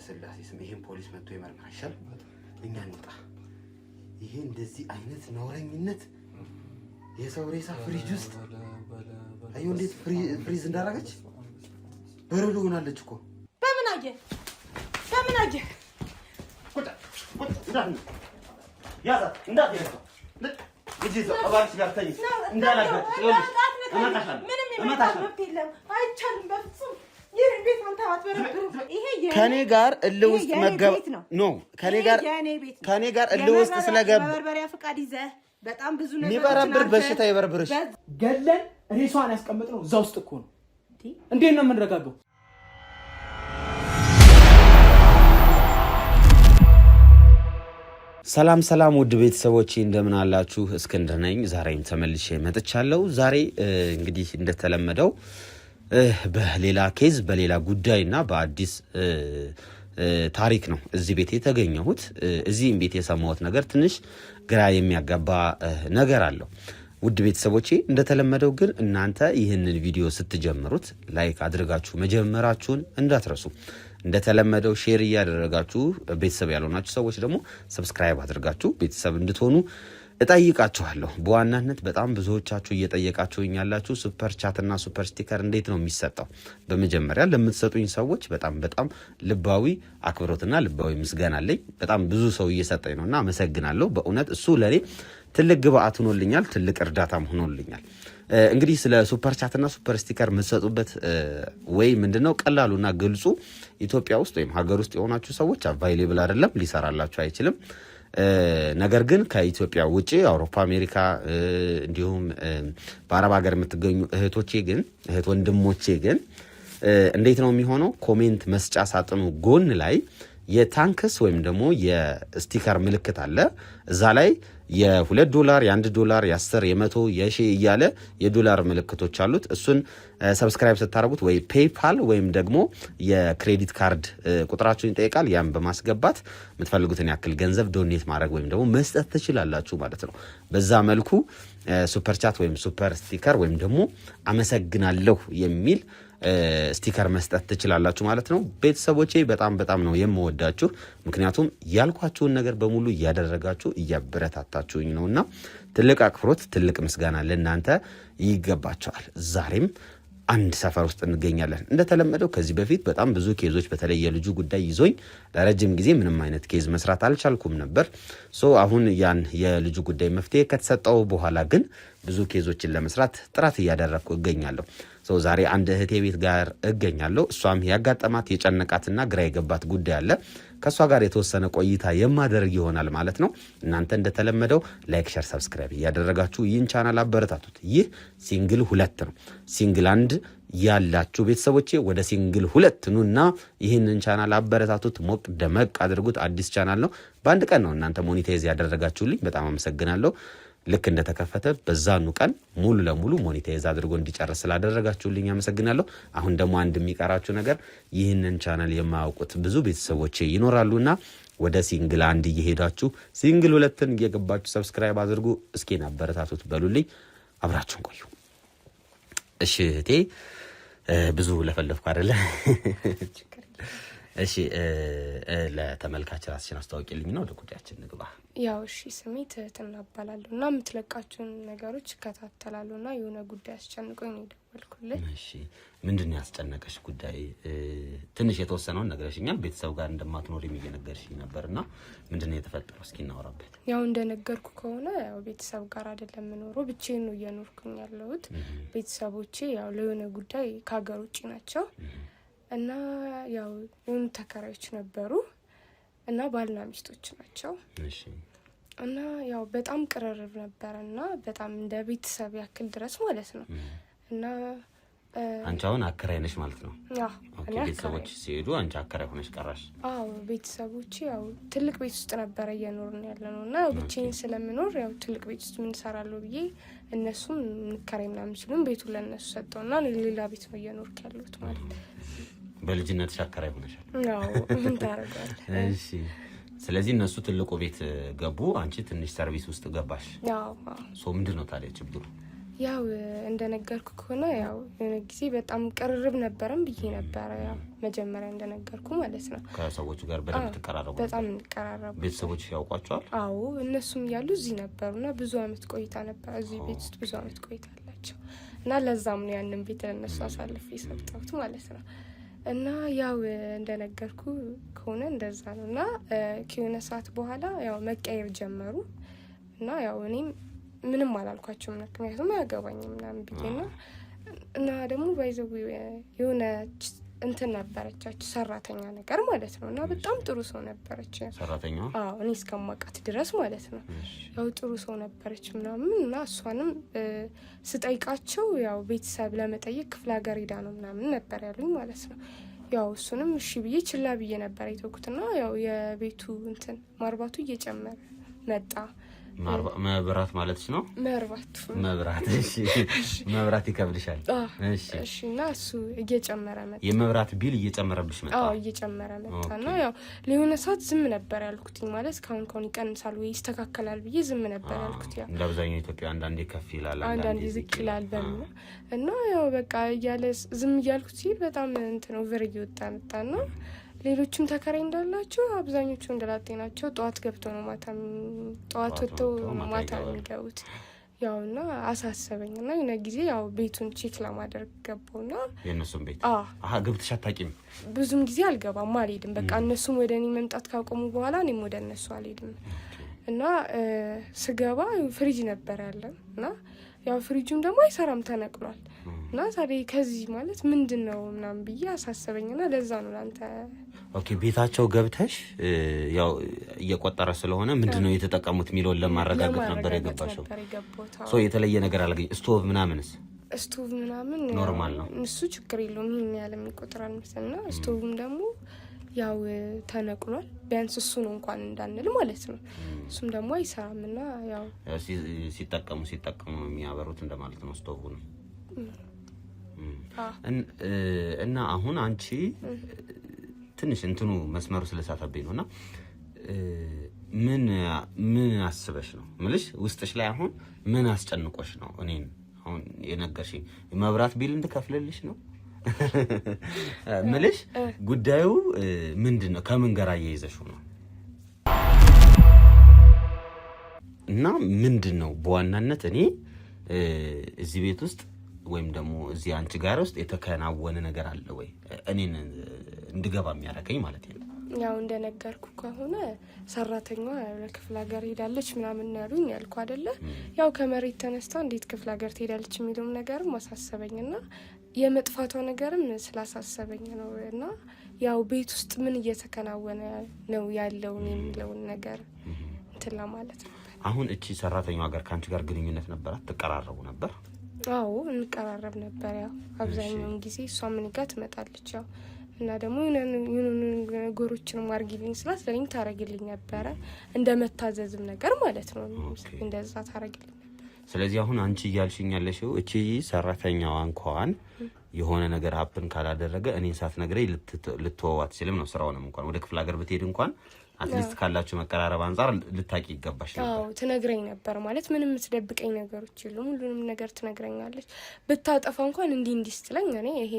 በስላሴ ስም ይሄን ፖሊስ መጥቶ ይመርምራል እኛ እንውጣ ይሄ እንደዚህ አይነት ነውረኝነት የሰው ሬሳ ፍሪጅ ውስጥ አዩ እንዴት ፍሪዝ እንዳደረገች በረዶ ሆናለች እኮ በምን አየ ቁጣ ያዛ እንዳትየው ልጅ አባርሽ ጋር ተኝ እንዳላገጥ ይኸውልሽ ከኔ ጋር እልህ ውስጥ መገብ ኖ ከኔ ጋር እልህ ውስጥ ስለገብ በርበሪያ ፍቃድ ይዘህ በጣም ብዙ ነገር የሚበረብር በሽታ ይበርብርሽ ገለን ሬሷን ያስቀምጥነው እዛ ውስጥ እኮ ነው እንዴት ነው የምንረጋጋው ሰላም ውድ ቤተሰቦቼ እንደምን አላችሁ እስክንድር ነኝ ዛሬም ተመልሼ መጥቻለሁ ዛሬ እንግዲህ እንደተለመደው በሌላ ኬዝ በሌላ ጉዳይና በአዲስ ታሪክ ነው እዚህ ቤት የተገኘሁት እዚህም ቤት የሰማሁት ነገር ትንሽ ግራ የሚያጋባ ነገር አለው ውድ ቤተሰቦቼ እንደተለመደው ግን እናንተ ይህንን ቪዲዮ ስትጀምሩት ላይክ አድርጋችሁ መጀመራችሁን እንዳትረሱ እንደተለመደው ሼር ያደረጋችሁ ቤተሰብ ያልሆናችሁ ሰዎች ደግሞ ሰብስክራይብ አድርጋችሁ ቤተሰብ እንድትሆኑ እጠይቃችኋለሁ በዋናነት በጣም ብዙዎቻችሁ እየጠየቃችሁኝ ያላችሁ ሱፐር ቻት እና ሱፐር ስቲከር እንዴት ነው የሚሰጠው በመጀመሪያ ለምትሰጡኝ ሰዎች በጣም ልባዊ አክብሮትና ልባዊ ምስጋና አለኝ በጣም ብዙ ሰው እየሰጠኝ ነውና አመሰግናለሁ በእውነት እሱ ለኔ ትልቅ ግብአት ሆኖልኛል ትልቅ እርዳታም ሆኖልኛል እንግዲህ ስለ ሱፐር ቻት እና ሱፐር ስቲከር የምትሰጡበት ወይ ምንድነው ቀላሉና ግልጹ ኢትዮጵያ ውስጥ ወይም ሀገር ውስጥ የሆናችሁ ሰዎች አቫይሌብል አይደለም ሊሰራላችሁ አይችልም ነገር ግን ከኢትዮጵያ ውጪ አውሮፓ አሜሪካ እንዲሁም በአረብ ሀገር የምትገኙ እህት ወንድሞቼ ግን እንዴት ነው የሚሆነው ኮሜንት መስጫ ሳጥኑ ጎን ላይ የታንክስ ወይም ደግሞ የስቲከር ምልክት አለ እዛ ላይ የ$2 የ$1 የ10 የ100 የ1000 እያለ የዶላር ምልክቶች አሉት እሱን ሰብስክራይብ ስታደርጉት ወይ ፔይፓል ወይም ደግሞ የክሬዲት ካርድ ቁጥራችሁን ይጠይቃል ያን በማስገባት የምትፈልጉትን ያክል ገንዘብ ዶኔት ማድረግ ወይም ደግሞ መስጠት ትችላላችሁ ማለት ነው በዛ መልኩ ሱፐር ቻት ወይም ሱፐር ስቲከር ወይም ደግሞ አመሰግናለሁ የሚል ስቲከር መስጠት ትችላላችሁ ማለት ነው ቤተሰቦቼ በጣም ነው የምወዳችሁ ምክንያቱም ያልኳችሁን ነገር በሙሉ ያደረጋችሁ እያበረታታችሁኝ ነውና ትልቅ አክብሮት ትልቅ ምስጋና ለእናንተ ይገባችኋል ዛሬም አንድ ሰፈር ውስጥ እንገኛለን እንደተለመደው ከዚህ በፊት በጣም ብዙ ኬዞች በተለይ የልጁ ጉዳይ ይዞኝ ለረጅም ጊዜ ምንም አይነት ኬዝ መስራት አልቻልኩም ነበር አሁን ያን የልጁ ጉዳይ መፍትሄ ከተሰጠው በኋላ ግን ብዙ ኬዞችን ለመስራት ጥራት እያደረኩ እገኛለሁ ዛሬ አንድ እህቴ ቤት ጋር እገኛለሁ እሷም ያጋጠማት የጨነቃትና ግራ የገባት ጉዳይ አለ ከሷ ጋር የተወሰነ ቆይታ የማደርግ ይሆናል ማለት ነው እናንተ እንደተለመደው ላይክ ሼር ሰብስክራይብ ያደረጋችሁ ይህን ቻናል አበረታቱት ይህ ሲንግል 2 ነው ሲንግል 1 ያላችሁ ቤተሰቦቼ ወደ ሲንግል 2 ኑና ይህንን ቻናል አበረታቱት ሞቅ ደመቅ አድርጉት አዲስ ቻናል ነው በአንድ ቀን ነው እናንተ ሞኔታይዝ ያደረጋችሁልኝ በጣም አመሰግናለሁ ልክ እንደተከፈተ በዛኑ ቀን ሙሉ ለሙሉ ሞኔታይዝ አድርጎ እንዲጨርስ ስላደረጋችሁልኝ አመሰግናለሁ አሁን ደግሞ አንድ የሚቀራችሁ ነገር ይህንን ቻናል የማያውቁት ብዙ ቤተሰቦቼ ይኖራሉና ወደ ሲንግል 1 እየሄዳችሁ ሲንግል 2ን እየገባችሁ ሰብስክራይብ አድርጉ እስኪና አበረታቱት በሉልኝ አብራችሁን ቆዩ እሺ እቴ ብዙ ለፈለፍኩ አይደለ እሺ ለተመልካች ራስሽን አስተዋውቂልኝ ነው ወደ ጉዳያችን ንግባ ያው እሺ ስሜ ትህትና እባላለሁና የምትለቃችሁን ነገሮች እከታተላለሁና የሆነ ጉዳይ አስጨንቆኝ ነው የደወልኩልኝ እሺ ምንድነው ያስጨነቀሽ ጉዳይ ትንሽ የተወሰነውን ነግረሽኛል ቤተሰብ ጋር እንደማትኖሪም እየነገርሽኝ ነበርና ምንድነው የተፈጠረው እስኪ እናወራበት ያው እንደነገርኩ ከሆነ ያው ቤተሰብ ጋር አይደለም የምኖረው ብቻዬን ነው እየኖርኩኝ ያለሁት ቤተሰቦቼ ያው ለሆነ ጉዳይ ከሀገር ውጪ ናቸው እና ያው የሆኑ ተከራዮች ነበሩ እና ባልና ሚስቶች ናቸው እሺ እና ያው በጣም ቅርርብ ነበርና በጣም እንደ ቤተሰብ ያክል ድረስ ማለት ነው እና አንቺ አሁን አከራይ ነሽ ማለት ነው ያው ኦኬ ቤተሰቦች ሲሄዱ አንቺ አከራይ ሆነሽ ቀራሽ አዎ ቤተሰቦች ያው ትልቅ ቤት ውስጥ ነበር እየኖርን ያለነውና ብቻዬን ስለምኖር ያው ትልቅ ቤት ውስጥ ምን ሰራለው ብዬ እነሱም ንከራይና ምንችሉም ቤቱ ለነሱ ሰጠውና ሌላ ቤት ነው እየኖርኩ ያለሁት ማለት በልጅነት አከራይ ሆነሻል ያው ምን ታረጋለህ እሺ ስለዚህ እነሱ ትልቁ ቤት ገቡ አንቺ ትንሽ ሰርቪስ ውስጥ ገባሽ ያው ምንድነው ታዲያ ችግሩ ያው እንደነገርኩ ከሆነ ያው የሆነ ጊዜ በጣም ቅርርብ ነበረን ብዬ ነበረ። ያው መጀመሪያ እንደነገርኩ ማለት ነው ከሰዎቹ ጋር በደንብ ተቀራረቡ። በጣም እንቀራረቡ። ቤተሰቦች ያውቋቸዋል? አዎ እነሱም ያሉ እዚህ ነበሩና ብዙ አመት ቆይታ ነበር እዚህ ቤት ውስጥ ብዙ አመት ቆይታ አላቸው እና ለዛም ነው ያንን ቤት ለነሱ አሳልፌ የሰጠሁት ማለት ነው። እና ያው እንደነገርኩ ከሆነ እንደዛ ነውና ከሆነ ሰዓት በኋላ ያው መቀየር ጀመሩ እና ያው እኔም ምንም አላልኳቸውም ምክንያቱም አያገባኝም ምናምን ብዬና እና ደግሞ ባይዘው የሆነ እንትን ነበረቻች ሰራተኛ ነገር ማለት ነው እና በጣም ጥሩ ሰው ነበረች ሰራተኛ። አዎ እኔ እስከማውቃት ድረስ ማለት ነው ያው ጥሩ ሰው ነበረች ምናምን እና እሷንም ስጠይቃቸው ያው ቤተሰብ ለመጠየቅ ክፍለ ሀገር ሄዳ ነው ምናምን ነበር ያሉኝ ማለት ነው። ያው እሱንም እሺ ብዬ ችላ ብዬ ነበር የተውኩትና ያው የቤቱ እንትን ማርባቱ እየጨመረ መጣ። መብራት ማለትሽ ነው? መብራት እሺ መብራት ይከብድሻል? እሺ እና እሱ እየጨመረ መጣ። የመብራት ቢል እየጨመረብሽ መጣ? አዎ እየጨመረ መጣና ያው ለሆነ ሰዓት ዝም ነበር ያልኩት ማለት ካሁን ይቀንሳል ወይ ይስተካከላል ብዬ ዝም ነበር ያልኩት። ያው እንደ አብዛኛው ኢትዮጵያ አንዳንዴ ከፍ ይላል አንዳንዴ ዝቅ ይላል በሚል እና ያው በቃ እያለ ዝም እያልኩት ሲል በጣም እንትን ኦቨር እየወጣ መጣና ሌሎችም ተከራይ እንዳላቸው አብዛኞቹ እንደላጤ ናቸው። ጠዋት ገብተው ነው ጠዋት ወጥተው ማታ የሚገቡት። ያውና አሳሰበኝና የሆነ ጊዜ ያው ቤቱን ቼክ ለማድረግ ገባውና የነሱን ቤት ገብተሽ አታውቂም? ብዙም ጊዜ አልገባም አልሄድም። በቃ እነሱም ወደ እኔ መምጣት ካቆሙ በኋላ እኔም ወደ እነሱ አልሄድም እና ስገባ ፍሪጅ ነበር ያለን እና ያው ፍሪጁም ደግሞ አይሰራም ተነቅሏል እና ታዲያ ከዚህ ማለት ምንድነው ምናምን ብዬ አሳሰበኝና ለዛ ነው ላንተ ኦኬ ቤታቸው ገብተሽ ያው እየቆጠረ ስለሆነ ምንድነው የተጠቀሙት ሚሊዮን ለማረጋጋት ነበር የገባሽው? ሶ የተለየ ነገር አላገኝ ስቶቭ ምናምንስ? ስቶቭ ምናምን ኖርማል ነው እሱ ችግር የለውም ይሄን ያለ የሚቆጥራል መሰለና ስቶቭም ደግሞ ያው ተነቅሏል ቢያንስ እሱ ነው እንኳን እንዳንል ማለት ነው። እሱም ደግሞ አይሰራምና ያው ሲጠቀሙ የሚያበሩት እንደማለት ነው ስቶቭ ነው። እና አሁን አንቺ ትንሽ እንትኑ መስመሩ ስለሳተብኝ ነውና ምን አስበሽ ነው ምልሽ ውስጥሽ ላይ አሁን ምን አስጨንቆሽ ነው እኔን አሁን የነገርሽኝ? መብራት ቢል እንድከፍልልሽ ነው ምልሽ? ጉዳዩ ምንድነው? ከምን ጋር አያይዘሽው ነው? እና ምንድነው በዋናነት እኔ እዚህ ቤት ውስጥ ወይም ደግሞ እዚህ አንቺ ጋር ውስጥ የተከናወነ ነገር አለ ወይ እኔን እንድገባ የሚያደርገኝ ማለት ነው? ያው እንደነገርኩ ከሆነ ሰራተኛዋ ለክፍለ ሀገር ሄዳለች ምናምን ያሉኝ ያልኩ አይደለ? ያው ከመሬት ተነስታ እንዴት ክፍለ ሀገር ትሄዳለች የሚለው ነገር ማሳሰበኝና የመጥፋቷ ነገርም ስላሳሰበኝ ነው እና ያው ቤት ውስጥ ምን እየተከናወነ ነው ያለው የሚለው ነገር እንትን ለማለት ነው። አሁን እቺ ሰራተኛዋ ጋር ካንቺ ጋር ግንኙነት ነበራት? ተቀራረቡ ነበር? አዎ እንቀራረብ ነበር። ያው አብዛኛውን ጊዜ እሷ ምን ጋር ትመጣለች ያው እና ደግሞ ነገሮችን ማርጊልኝ ስላት ለኔ ታረግልኝ ነበር እንደመታዘዝም ነገር ማለት ነው። እንደዛ ታረግልኝ ነበር። ስለዚህ አሁን አንቺ እያልሽኝ ያለሽው እቺ ሰራተኛዋ እንኳን የሆነ ነገር ሀፕን ካላደረገ እኔን ሳትነግረኝ ልትወዋት ሲልም ነው ስራውንም እንኳን ወደ ክፍለ ሀገር ብትሄድ እንኳን አትሊስት ካላችሁ መቀራረብ አንፃር ልታቂ ይገባሽ ነበር። አዎ ትነግረኝ ነበር ማለት ምንም ትደብቀኝ ነገሮች የሉም ሁሉንም ነገር ትነግረኛለች። ብታጠፋ እንኳን እንዲህ ስትለኝ እኔ ይሄ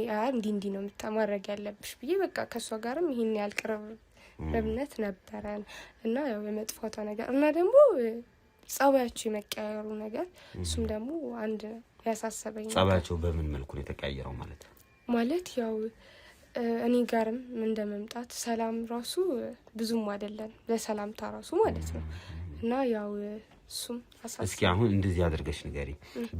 እንዲህ ነው ማድረግ ያለብሽ ብዬ በቃ ከሷ ጋርም ይሄን ያልቀረብነት ነበረን እና ያው የመጥፋቷ ነገር እና ደግሞ ጸባያቸው የመቀያየሩ ነገር እሱም ደግሞ አንድ ያሳሰበኝ። ጸባያቸው በምን መልኩ ነው የተቀያየረው ማለት ያው እኔ ጋርም እንደመምጣት ሰላም ራሱ ብዙም አይደለም ለሰላምታ ራሱ ማለት ነው እና ያው እሱም አሳስ እስኪ አሁን እንደዚህ አድርገሽ ንገሪ።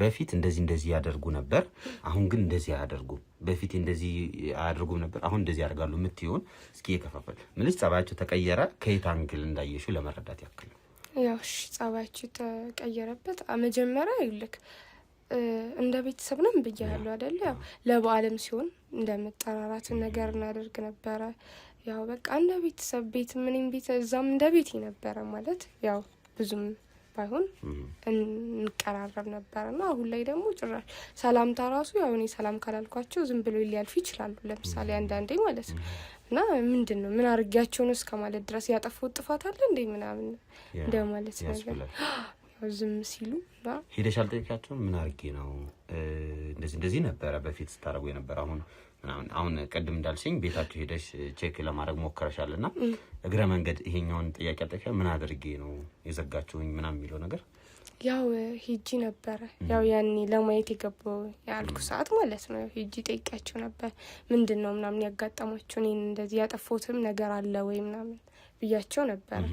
በፊት እንደዚህ ያደርጉ ነበር አሁን ግን እንደዚህ ያደርጉ በፊት እንደዚህ ያደርጉ ነበር አሁን እንደዚህ ያደርጋሉ የምትይውን እስኪ የከፋፈል ምንስ ጸባያቸው ተቀየረ ከየት አንግል እንዳየሽው ለመረዳት ያክል ነው። ያው ጸባያቸው ተቀየረበት መጀመሪያ ይልክ እንደ ቤተሰብ ነው ብያለሁ አይደል? ያው ለበዓለም ሲሆን እንደመጠራራት ነገር እናደርግ ነበር። ያው በቃ እንደ ቤተሰብ ቤት ምንም ቤት እዛም እንደ ቤት ነበር ማለት ያው ብዙም ባይሆን እንቀራረብ ነበርና አሁን ላይ ደግሞ ጭራሽ ሰላምታ ራሱ ያው እኔ ሰላም ካላልኳቸው ዝም ብሎ ሊያልፉ ይችላሉ ለምሳሌ አንዳንዴ ማለት ነው እና ምንድነው ምን አርጋቸው ነው እስከ ማለት ድረስ ያጠፋው ጥፋት አለ እንዴ ምናምን እንደማለት ነገር ዝም ሲሉ ሄደሽ አልጠየቃቸውም? ምን አድርጌ ነው እንደዚህ ነበረ በፊት ስታረጉ የነበረ አሁን ቀድም እንዳልሽኝ ቤታችሁ ሄደሽ ቼክ ለማድረግ ሞከረሻልና እግረ መንገድ ይሄኛውን ጥያቄ አጠቃ ምን አድርጌ ነው የዘጋችሁኝ ምናምን የሚለው ነገር ያው ሂጂ ነበረ ያው ያኔ ለማየት የገባው ያልኩ ሰዓት ማለት ነው። ሂጂ ጠይቂያቸው ነበር ምንድነው ምናምን ያጋጠማችሁ እኔን እንደዚህ ያጠፋሁትም ነገር አለ ወይ ምናምን ብያቸው ነበር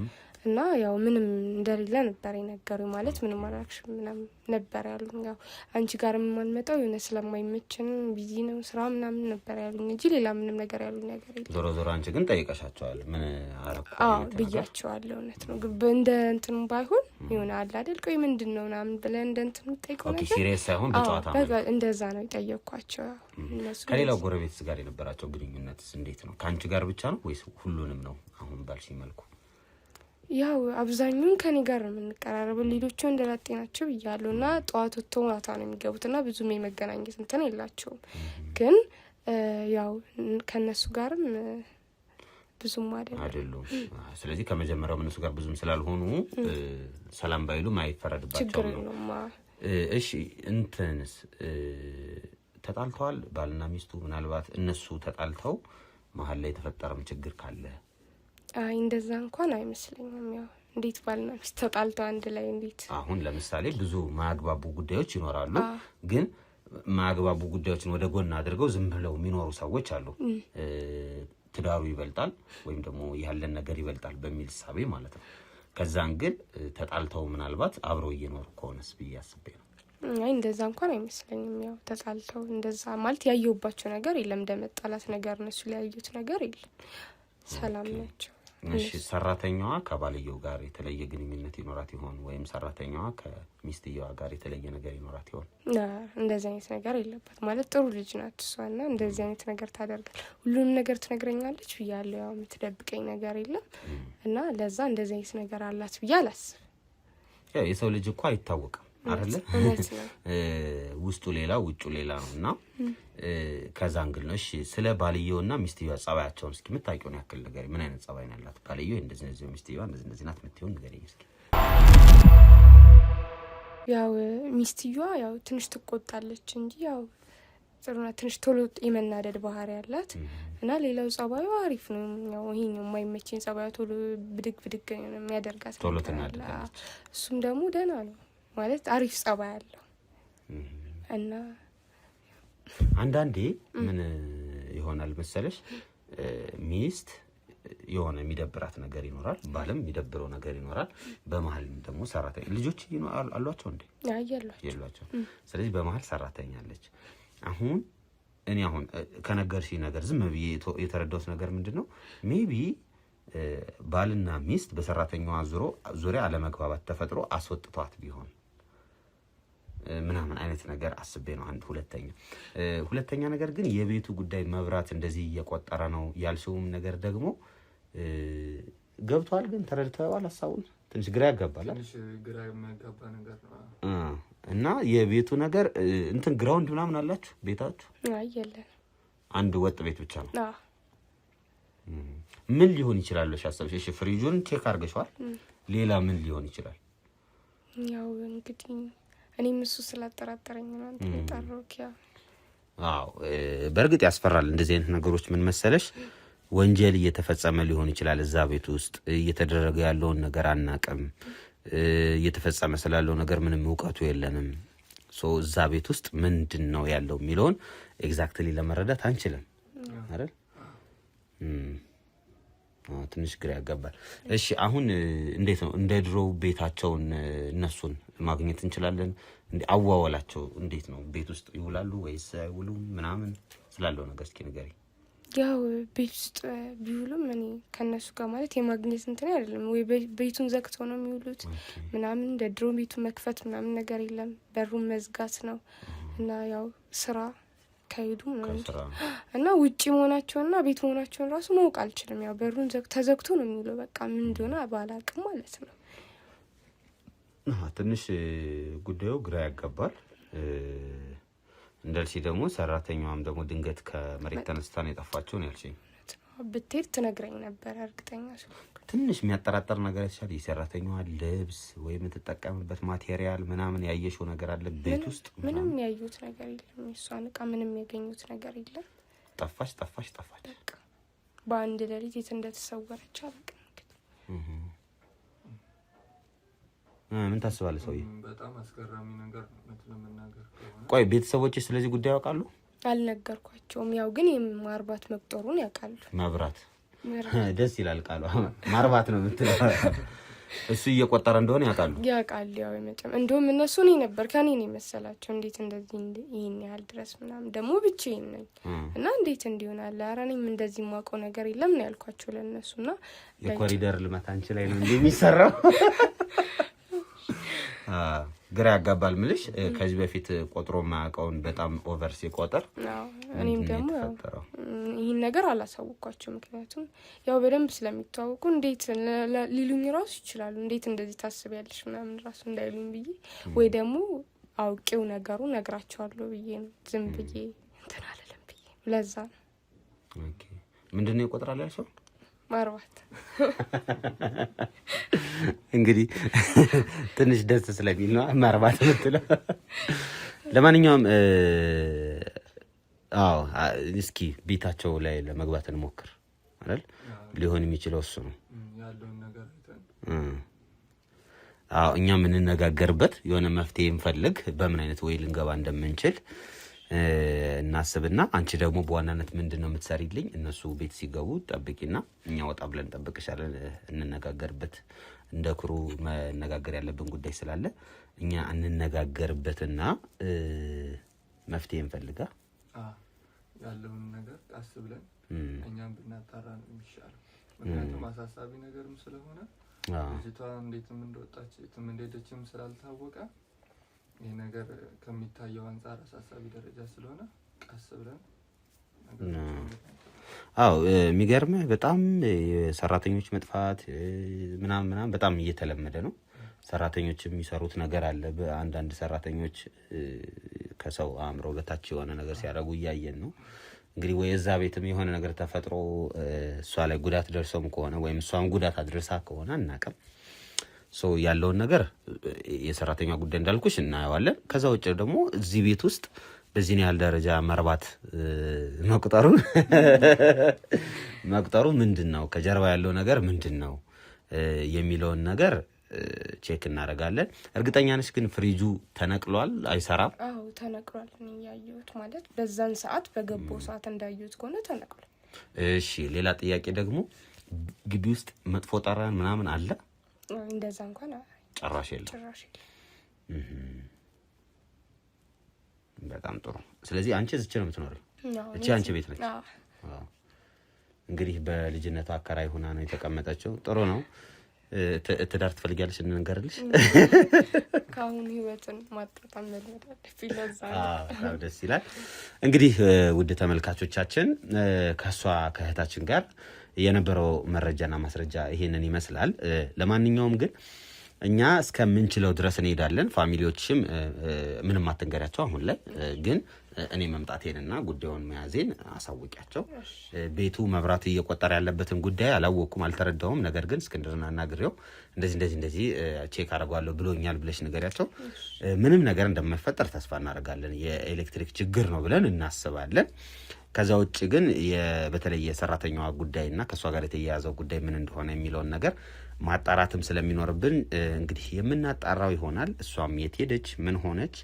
እና ያው ምንም እንደሌለ ነበር የነገሩኝ። ማለት ምንም አላክሽ ምናምን ነበር ያሉኝ። ያው አንቺ ጋር የማንመጣው የሆነ ስለማይመችን ቢዚ ነው ስራ ምናምን ነበር ያሉኝ እንጂ ሌላ ምንም ነገር ያሉኝ ነገር የለም። ዞሮ አንቺ ግን ጠይቀሻቸዋል? ምን አረኩ? ብያቸዋለሁ። እውነት ነው እንደ እንትኑ ባይሆን ይሆነ አለ አይደል ቆይ ምንድነው ምናምን ብለን እንደ እንትኑ ጠይቀው ነበር። ሲሪየስ ሳይሆን በጨዋታ ነው እንደዛ ነው የጠየኳቸው። ከሌላው ጎረቤትስ ጋር የነበራቸው ግንኙነትስ እንዴት ነው? ከአንቺ ጋር ብቻ ነው ወይስ ሁሉንም ነው? አሁን ባልሽ መልኩ ያው አብዛኛውን ከኔ ጋር ነው የምንቀራረበው። ሌሎቹ እንደላጤ ናቸው ብያለሁና ጠዋት ወጥተው ማታ ነው የሚገቡትና ብዙም የመገናኘት እንትን የላቸውም። ግን ያው ከነሱ ጋርም ብዙም አይደሉም። ስለዚህ ከመጀመሪያው እነሱ ጋር ብዙም ስላልሆኑ ሰላም ባይሉ ማይፈረድባቸው ነው። እሺ እንትንስ ተጣልተዋል ባልና ሚስቱ? ምናልባት እነሱ ተጣልተው መሀል ላይ የተፈጠረም ችግር ካለ እንደዛ እንኳን አይመስለኝም። ያው እንዴት ባልና ሚስት ተጣልተው አንድ ላይ እንዴት? አሁን ለምሳሌ ብዙ ማግባቡ ጉዳዮች ይኖራሉ። ግን ማግባቡ ጉዳዮችን ወደ ጎን አድርገው ዝም ብለው የሚኖሩ ሰዎች አሉ። ትዳሩ ይበልጣል ወይም ደግሞ ያለን ነገር ይበልጣል በሚል ሐሳብ ማለት ነው። ከዛን ግን ተጣልተው ምናልባት አብረው እየኖሩ ከሆነስ ብዬ አስቤ ነው። እንደዛ እንኳን አይመስለኝም። ያው ተጣልተው እንደዛ ማለት ያየውባቸው ነገር የለም። እንደመጣላት ነገር እነሱ ሊያዩት ነገር የለም። ሰላም ናቸው። እሺ ሰራተኛዋ ከባልየው ጋር የተለየ ግንኙነት ይኖራት ይሆን ወይም ሰራተኛዋ ከሚስትየዋ ጋር የተለየ ነገር ይኖራት ይሆን? እንደዚህ አይነት ነገር የለበት። ማለት ጥሩ ልጅ ናት እሷና እንደዚህ አይነት ነገር ታደርጋለች። ሁሉንም ነገር ትነግረኛለች ብያለሁ። ያው የምትደብቀኝ ነገር የለም እና ለዛ እንደዚህ አይነት ነገር አላት ብዬ አላስብም። ያው የሰው ልጅ እኮ አይታወቅም አይደለ? ውስጡ ሌላ ውጩ ሌላ ነውና ከዛ አንግል ነው። እሺ ስለ ባልየውና ሚስትየዋ ጸባያቸውን እስኪ የምታውቂውን ያክል ነገር ምን አይነት ጸባይ ነው ያላት? ባልየው እንደዚህ ሚስትየዋ እንደዚህ ናት የምትሆን ንገሪኝ እስኪ። ያው ሚስትየዋ ያው ትንሽ ትቆጣለች እንጂ ያው ጥሩና ትንሽ ቶሎ የመናደድ ባህሪ ያላት እና ሌላው ጸባዩ አሪፍ ነው። ያው ይሄኛው የማይመቸኝ ጸባዩ ቶሎ ብድግ ነው የሚያደርጋት ቶሎ ትናደዳለች። እሱም ደግሞ ደህና ነው ማለት አሪፍ ጸባይ አለው እና አንዳንዴ ምን ይሆናል መሰለሽ ሚስት የሆነ የሚደብራት ነገር ይኖራል፣ ባልም የሚደብረው ነገር ይኖራል። በመሀል ደግሞ ሰራተኛ ልጆች አሏቸው እንዴ? የሏቸው። ስለዚህ በመሀል ሰራተኛ አለች። አሁን እኔ ከነገርሽ ነገር ዝም ብዬ የተረዳሁት ነገር ምንድነው ሜቢ ባልና ሚስት በሰራተኛዋ ዙሪያ አለመግባባት ተፈጥሮ አስወጥቷት ቢሆን ምናምን አይነት ነገር አስቤ ነው። አንድ ሁለተኛ ነገር ግን የቤቱ ጉዳይ መብራት እንደዚህ እየቆጠረ ነው ያልሽውም ነገር ደግሞ ገብቷል። ግን ተረድተዋል ሐሳቡን? ትንሽ ግራ ያጋባል። ትንሽ ግራ የሚያጋባ ነገር ነው እና የቤቱ ነገር እንትን ግራውንድ ምናምን አላችሁ ቤታችሁ? የለም፣ አንድ ወጥ ቤት ብቻ ነው። ምን ሊሆን ይችላል ሐሳብሽ? እሺ ፍሪጁን ቼክ አድርገሽዋል? ሌላ ምን ሊሆን ይችላል? ያው እንግዲህ እኔም እሱ ስላጠራጠረኝ ነው አንተ የጠራሁት። ያው በእርግጥ ያስፈራል እንደዚህ አይነት ነገሮች። ምን መሰለሽ ወንጀል እየተፈጸመ ሊሆን ይችላል እዛ ቤት ውስጥ እየተደረገ ያለውን ነገር አናቅም። እየተፈጸመ ስላለው ነገር ምንም እውቀቱ የለንም። እዛ ቤት ውስጥ ምንድነው ያለው የሚለውን ኤግዛክትሊ ለመረዳት አንችልም አይደል? ትንሽ ግራ ያጋባል። እሺ አሁን እንዴት ነው እንደ ድሮ ቤታቸውን እነሱን ማግኘት እንችላለን? አዋዋላቸው እንዴት ነው? ቤት ውስጥ ይውላሉ ወይስ አይውሉም ምናምን ስላለው ነገር እስኪ ንገሪ። ያው ቤት ውስጥ ቢውሉም እኔ ከነሱ ጋር ማለት የማግኘት እንትን አይደለም ወይ ቤቱን ዘግተው ነው የሚውሉት ምናምን። እንደ ድሮ ቤቱን መክፈት ምናምን ነገር የለም፣ በሩን መዝጋት ነው እና ያው ስራ ካይዱ ነው እና ውጪ መሆናቸውና ቤት መሆናቸውን ራሱ ማወቅ አልችልም። ያው በሩን ተዘግቶ ነው የሚውለው። በቃ ምን እንደሆነ ባላቅም ማለት ነው። ትንሽ ጉዳዩ ግራ ያጋባል። እንደልሲ ደግሞ ሰራተኛዋም ደግሞ ድንገት ከመሬት ተነስታ ነው የጠፋቸው ነው ያልሽኝ? ብትሄድ ትነግረኝ ነበር እርግጠኛ ስለሆንኩ። ትንሽ የሚያጠራጥር ነገር ያሻል። የሰራተኛዋ ልብስ ወይ የምትጠቀምበት ማቴሪያል ምናምን ያየሽው ነገር አለ ቤት ውስጥ? ምንም ያዩት ነገር የለም። እሷን እቃ ምንም ያገኙት ነገር የለም። ጠፋች። በአንድ ሌሊት የት እንደተሰወረች አላውቅም። ምን ታስባለህ ሰውዬ? በጣም አስገራሚ ነገር ነው ለመናገር ከሆነ። ቆይ ቤተሰቦች ስለዚህ ጉዳይ ያውቃሉ? አልነገርኳቸውም። ያው ግን የማርባት መቅጠሩን ያውቃሉ። መብራት ደስ ይላል ቃሉ። ማርባት ነው የምትለው። እሱ እየቆጠረ እንደሆነ ያውቃሉ። ያው የመጨም እንደውም እነሱ እኔ ነበር ከኔ ነው የመሰላቸው። እንዴት እንደዚህ ይሄን ያህል ድረስ ምናምን ደግሞ ብቻዬን ነኝ እና እንዴት እንዲሆናል? ኧረ እኔም እንደዚህ የማውቀው ነገር የለም ነው ያልኳቸው ለእነሱና የኮሪደር ልማት አንቺ ላይ ነው እንደሚሰራው ግራ ያጋባል ምልሽ። ከዚህ በፊት ቆጥሮ ማያውቀውን በጣም ኦቨር ሲቆጥር እኔም ደግሞ ይህን ነገር አላሳወቅኳቸው። ምክንያቱም ያው በደንብ ስለሚተዋወቁ እንዴት ሊሉኝ ራሱ ይችላሉ። እንዴት እንደዚህ ታስቢያለሽ ምናምን ራሱ እንዳይሉኝ ብዬ ወይ ደግሞ አውቄው ነገሩ ነግራቸዋለሁ ብዬ ነው ዝም ብዬ እንትን አልልም ብዬ። ለዛ ነው። ኦኬ ምንድነው ይቆጥራል ያልሽው? ማርባት እንግዲህ ትንሽ ደስ ስለሚል ነው ማርባት የምትለው። ለማንኛውም እስኪ ቤታቸው ላይ ለመግባት እንሞክር አይደል? ሊሆን የሚችለው እሱ ነው ያለውን ነገር አይተን እኛ የምንነጋገርበት የሆነ መፍትሄ እንፈልግ፣ በምን አይነት ወይ ልንገባ እንደምንችል እናስብና አንቺ ደግሞ በዋናነት ምንድነው የምትሰሪልኝ? እነሱ ቤት ሲገቡ ጠብቂና እኛ ወጣ ብለን እንጠብቅሻለን። እንነጋገርበት። እንደ ክሩ መነጋገር ያለብን ጉዳይ ስላለ እኛ እንነጋገርበትና መፍትሄ እንፈልጋ ያለውን ነገር ቀስ ብለን እኛም ብናጣራ ነው የሚሻለው። ምክንያቱም አሳሳቢ ነገርም ስለሆነ ልጅቷ እንዴትም እንደወጣች የትም እንደሄደችም ስላልታወቀ ይሄ ነገር ከሚታየው አንፃር አሳሳቢ ደረጃ ስለሆነ ቀስ ብለን የሚገርምህ በጣም የሰራተኞች መጥፋት ምናምን በጣም እየተለመደ ነው። ሰራተኞች የሚሰሩት ነገር አለ። በአንዳንድ ሰራተኞች ከሰው አእምሮ በታች የሆነ ነገር ሲያደርጉ እያየን ነው። እንግዲህ ወይ እዛ ቤትም የሆነ ነገር ተፈጥሮ እሷ ላይ ጉዳት ደርሶም ከሆነ ወይም እሷም ጉዳት አድርሳ ከሆነ አናውቅም። ያለውን ነገር የሰራተኛ ጉዳይ እንዳልኩሽ እናየዋለን። ከዛ ውጭ ደግሞ እዚህ ቤት ውስጥ በዚህ ያህል ደረጃ መርባት መቁጠሩ ምንድነው፣ ከጀርባ ያለው ነገር ምንድነው የሚለውን ነገር ቼክ እናደርጋለን። እርግጠኛ ነሽ ግን ፍሪጁ ተነቅሏል? አይሰራም? አዎ ተነቅሏል። እኔ ያየሁት ማለት በዛን ሰዓት በገባው ሰዓት እንዳየሁት ከሆነ ተነቅሏል። እሺ ሌላ ጥያቄ ደግሞ ግቢ ውስጥ መጥፎ ጠረን ምናምን አለ? እንደዛ እንኳን ጭራሽ የለም። በጣም ጥሩ። ስለዚህ አንቺ እዚህ ነው የምትኖሪው? እቺ አንቺ ቤት ነች? እንግዲህ በልጅነቷ አከራይ ሆና ነው የተቀመጠችው። ጥሩ ነው። ትዳር ትፈልጊያለሽ? እንንገርልሽ። ካሁን ህይወትን ማጣጣም መልመዳለች። ፊሎዛ ደስ ይላል። እንግዲህ ውድ ተመልካቾቻችን ከእህታችን ጋር የነበረው መረጃና ማስረጃ ይሄንን ይመስላል። ለማንኛውም ግን እኛ እስከምንችለው ድረስ እንሄዳለን። ፋሚሊዎችም ምንም አትንገሪያቸው። አሁን ላይ ግን እኔ መምጣቴንና ጉዳዩን መያዜን አሳውቂያቸው። ቤቱ መብራት እየቆጠረ ያለበትን ጉዳይ አላወኩም፣ አልተረዳውም። ነገር ግን እስክንድርና ናግሬው እንደዚህ ቼክ አደርጋለሁ ብሎኛል ብለሽ ንገሪያቸው። ምንም ነገር እንደማይፈጠር ተስፋ እናደርጋለን። የኤሌክትሪክ ችግር ነው ብለን እናስባለን። ከዛ ውጭ ግን በተለይ የሰራተኛዋ ጉዳይና ከሷ ጋር የተያያዘው ጉዳይ ምን እንደሆነ የሚለውን ነገር ማጣራትም ስለሚኖርብን እንግዲህ የምናጣራው ይሆናል። እሷም የት ሄደች ምን ሆነች፣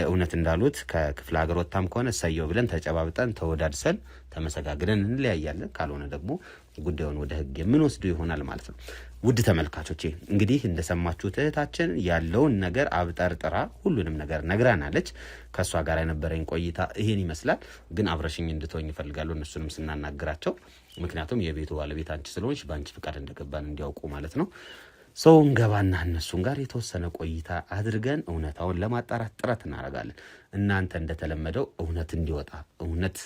እውነት እንዳሉት ከክፍለ ሀገር ወጣም ከሆነ እሰየው ብለን ተጨባብጠን ተወዳድሰን ተመሰጋግደን እንለያያለን። ካልሆነ ደግሞ ጉዳዩን ወደ ሕግ የምንወስደው ይሆናል ማለት ነው። ውድ ተመልካቾቼ እንግዲህ እንደሰማችሁት እህታችን ያለውን ነገር አብጠርጥራ ሁሉንም ነገር ነግራናለች። ከሷ ጋር የነበረኝ ቆይታ ይሄን ይመስላል። ግን አብረሽኝ እንድትሆኝ እፈልጋለሁ እነሱንም ስናናግራቸው፣ ምክንያቱም የቤቱ ባለቤት አንቺ ስለሆንሽ በአንቺ ፍቃድ እንደገባን እንዲያውቁ ማለት ነው። ሰው እንገባና እነሱን ጋር የተወሰነ ቆይታ አድርገን እውነታውን ለማጣራት ጥረት እናደርጋለን። እናንተ እንደተለመደው እውነት እንዲወጣ እውነት